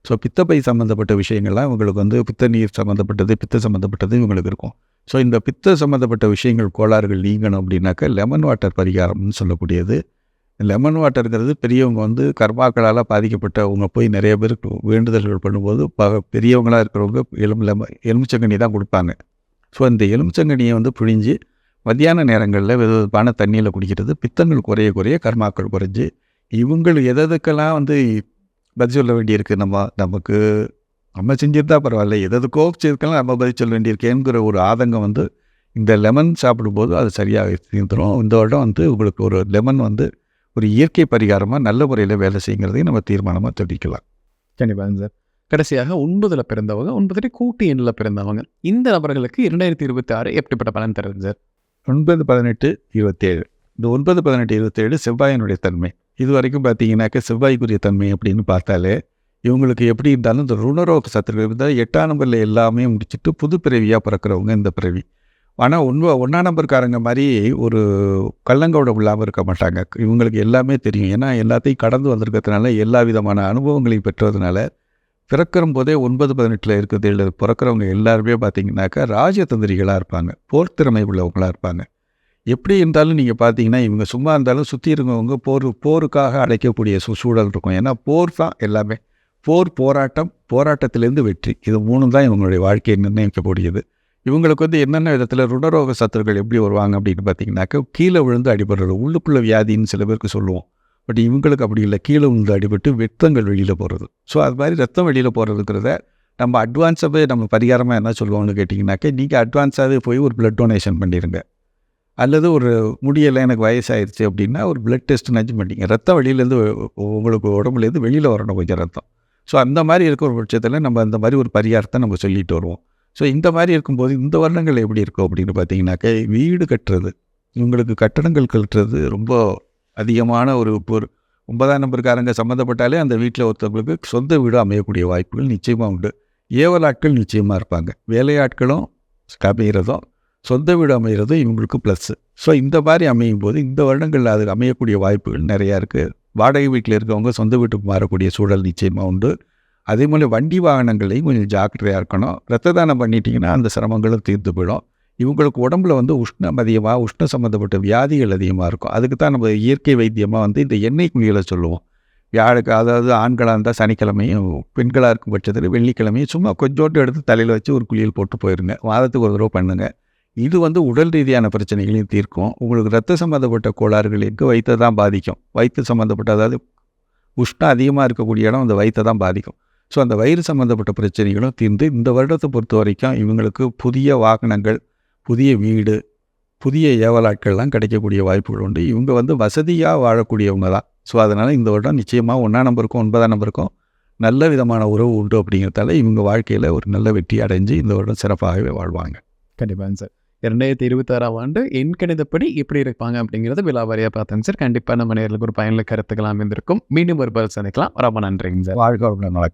ஸோ பித்தப்பை சம்மந்தப்பட்ட விஷயங்கள்லாம் இவங்களுக்கு வந்து பித்த நீர் சம்மந்தப்பட்டது, பித்த சம்மந்தப்பட்டது இவங்களுக்கு இருக்கும். ஸோ இந்த பித்த சம்மந்தப்பட்ட விஷயங்கள் கோளாறுகள் நீங்கணும் அப்படின்னாக்கா லெமன் வாட்டர் பரிகாரம்னு சொல்லக்கூடியது. லெமன் வாட்டருங்கிறது பெரியவங்க வந்து கர்மாக்களால் பாதிக்கப்பட்டவங்க போய் நிறைய பேருக்கு வேண்டுதல்கள் பண்ணும்போது பெரியவங்களாக இருக்கிறவங்க எலுமிச்சங்கனி தான் கொடுப்பாங்க. ஸோ இந்த எலுமிச்சங்கனியை வந்து பிழிஞ்சு மத்தியான நேரங்களில் வெதுவெதுப்பான தண்ணியில் குடிக்கிறது பித்தங்கள் குறைய கர்மாக்கள் குறைஞ்சி இவங்கள் எதுக்கெல்லாம் வந்து பதில் சொல்ல வேண்டியிருக்கு, நமக்கு நம்ம செஞ்சிருந்தா பரவாயில்ல, எதுக்கோ செய்திருக்கலாம் நம்ம பதில் சொல்ல வேண்டியிருக்கேங்கிற ஒரு ஆதங்கம் வந்து இந்த லெமன் சாப்பிடும்போது அது சரியாக தீர்ந்துடும். இந்த வருடம் வந்து உங்களுக்கு ஒரு லெமன் வந்து ஒரு இயற்கை பரிகாரமாக நல்ல முறையில் வேலை செய்யுங்கிறதையும் நம்ம தீர்மானமாக தெரிவிக்கலாம். கண்டிப்பாங்க சார். கடைசியாக 9ல் பிறந்தவங்க, 9 கூட்டு எண்ணில் பிறந்தவங்க, இந்த நபர்களுக்கு 2026 எப்படிப்பட்ட பலன் தருது சார்? 9, 18, 27. இந்த 9, 18, 27 செவ்வாயினுடைய தன்மை. இது வரைக்கும் பார்த்தீங்கன்னாக்க செவ்வாய்க்குரிய தன்மை அப்படின்னு பார்த்தாலே இவங்களுக்கு எப்படி இருந்தாலும் இந்த ருணரோக சத்துருக்கள் இருந்தால் 8ஆம் நம்பரில் எல்லாமே முடிச்சுட்டு புது பிறவியாக பிறக்கிறவங்க இந்த பிறவி. ஆனால் 1ஆம் நம்பர்காரங்க மாதிரி ஒரு கள்ளங்கவுடம் இல்லாமல் இருக்க மாட்டாங்க. இவங்களுக்கு எல்லாமே தெரியும். ஏன்னா எல்லாத்தையும் கடந்து வந்திருக்கிறதுனால எல்லா விதமான அனுபவங்களையும் பெற்றதுனால பிறக்கிற போதே 9, 18 இருக்கிறது பிறக்கிறவங்க எல்லாருமே பார்த்தீங்கன்னாக்கா ராஜதந்திரிகளாக இருப்பாங்க, போர் திறமை உள்ளவங்களாக இருப்பாங்க. எப்படி இருந்தாலும் நீங்கள் பார்த்தீங்கன்னா இவங்க சும்மா இருந்தாலும் சுற்றி இருக்கவங்க போருக்காக அழைக்கக்கூடிய சூழல் இருக்கும். ஏன்னா போர் தான் எல்லாமே. போராட்டத்திலேருந்து வெற்றி, இது 3 தான் இவங்களுடைய வாழ்க்கையை நிர்ணயிக்கக்கூடியது. இவங்களுக்கு வந்து என்னென்ன விதத்தில் ருணரோக சத்துருக்கள் எப்படி வருவாங்க அப்படின்னு பார்த்தீங்கன்னாக்கா கீழே விழுந்து அடிபடுறது, உள்ளுக்குள்ள வியாதின்னு சில பேருக்கு சொல்லுவோம். பட் இவங்களுக்கு அப்படி இல்லை, கீழே விழுந்து அடிபட்டு ரத்தங்கள் வெளியில் போகிறது. ஸோ அது மாதிரி ரத்தம் வெளியில் போகிறதுங்கிறத நம்ம அட்வான்ஸாகவே நம்ம பரிகாரமாக என்ன சொல்லுவோம்னு கேட்டிங்கனாக்கா, நீங்கள் அட்வான்ஸாகவே போய் ஒரு பிளட் டொனேஷன் பண்ணிடுங்க. அல்லது ஒரு முடியலை எனக்கு வயசாகிடுச்சு அப்படின்னா ஒரு பிளட் டெஸ்ட் நச்சு பண்ணிங்க. ரத்தம் வெளியிலேருந்து உங்களுக்கு உடம்புலேருந்து வெளியில் வரணும் கொஞ்சம் ரத்தம். ஸோ அந்த மாதிரி இருக்கிற ஒரு பட்சத்தில் நம்ம அந்த மாதிரி ஒரு பரிகாரத்தை நம்ம சொல்லிட்டு வருவோம். ஸோ இந்த மாதிரி இருக்கும்போது இந்த வருடங்கள் எப்படி இருக்கும் அப்படின்னு பார்த்தீங்கன்னாக்கா, வீடு கட்டுறது, இவங்களுக்கு கட்டடங்கள் கட்டுறது ரொம்ப அதிகமான ஒரு 9ஆம் நம்பர்காரங்க சம்மந்தப்பட்டாலே அந்த வீட்டில் ஒருத்தவங்களுக்கு சொந்த வீடு அமையக்கூடிய வாய்ப்புகள் நிச்சயமாக உண்டு. ஏவலாட்கள் நிச்சயமாக இருப்பாங்க. வேலையாட்களும் அமைகிறதும் சொந்த வீடு அமைகிறதும் இவங்களுக்கு ப்ளஸ்ஸு. ஸோ இந்த மாதிரி அமையும் போது இந்த வருடங்களில் அது அமையக்கூடிய வாய்ப்புகள் நிறையா இருக்குது. வாடகை வீட்டில் இருக்கவங்க சொந்த வீட்டுக்கு மாறக்கூடிய சூழல் நிச்சயமாக உண்டு. அதே போல் வண்டி வாகனங்களையும் கொஞ்சம் ஜாக்கிரதையாக இருக்கணும். ரத்த தானம் பண்ணிட்டீங்கன்னா அந்த சிரமங்களும் தீர்ந்து போயிடும். இவங்களுக்கு உடம்புல வந்து உஷ்ணம் சம்மந்தப்பட்ட வியாதிகள் அதிகமாக இருக்கும். அதுக்கு தான் நம்ம இயற்கை வைத்தியமாக வந்து இந்த எண்ணெய் குளியலை சொல்லுவோம். அதாவது ஆண்களாக இருந்தால் சனிக்கிழமையும், பெண்களாக இருக்கும் பட்சத்தில் வெள்ளிக்கிழமையும் சும்மா கொஞ்சோண்டு எடுத்து தலையில் வச்சு ஒரு குளியல் போட்டு போயிருங்க. வாரத்துக்கு ஒரு தடவை பண்ணுங்கள். இது வந்து உடல் ரீதியான பிரச்சனைகளையும் தீர்க்கும். உங்களுக்கு ரத்த சம்மந்தப்பட்ட கோளாறுகளுக்கு வயிற்றை தான் பாதிக்கும். வயிற்று சம்மந்தப்பட்ட, அதாவது உஷ்ணம் அதிகமாக இருக்கக்கூடிய இடம் அந்த வயிற்றை தான் பாதிக்கும். ஸோ அந்த வயிறு சம்மந்தப்பட்ட பிரச்சனைகளும் தீர்ந்து இந்த வருடத்தை பொறுத்த வரைக்கும் இவங்களுக்கு புதிய வாகனங்கள், புதிய வீடு, புதிய ஏவலாட்கள்லாம் கிடைக்கக்கூடிய வாய்ப்புகள் உண்டு. இவங்க வந்து வசதியாக வாழக்கூடியவங்க தான். ஸோ அதனால் இந்த வருடம் நிச்சயமாக 1ஆம் நம்பருக்கும் 9ஆம் நம்பருக்கும் நல்ல விதமான உறவு உண்டு. அப்படிங்கிறதால இவங்க வாழ்க்கையில் ஒரு நல்ல வெற்றி அடைஞ்சு இந்த வருடம் சிறப்பாகவே வாழ்வாங்க. கண்டிப்பாங்க சார். 2026ஆம் ஆண்டு எண் கணிதப்படி எப்படி இருப்பாங்க அப்படிங்கிறத விலாவாரியாக பார்த்தேங்க சார். கண்டிப்பாக நம்ம நேர்களுக்கு ஒரு பயனுள்ள கருத்துக்கள் அமைந்திருக்கும். மீண்டும் ஒரு பதில் சந்திக்கலாம். ரொம்ப நன்றிங்க சார். வாழ்க்கை வளமுடன்.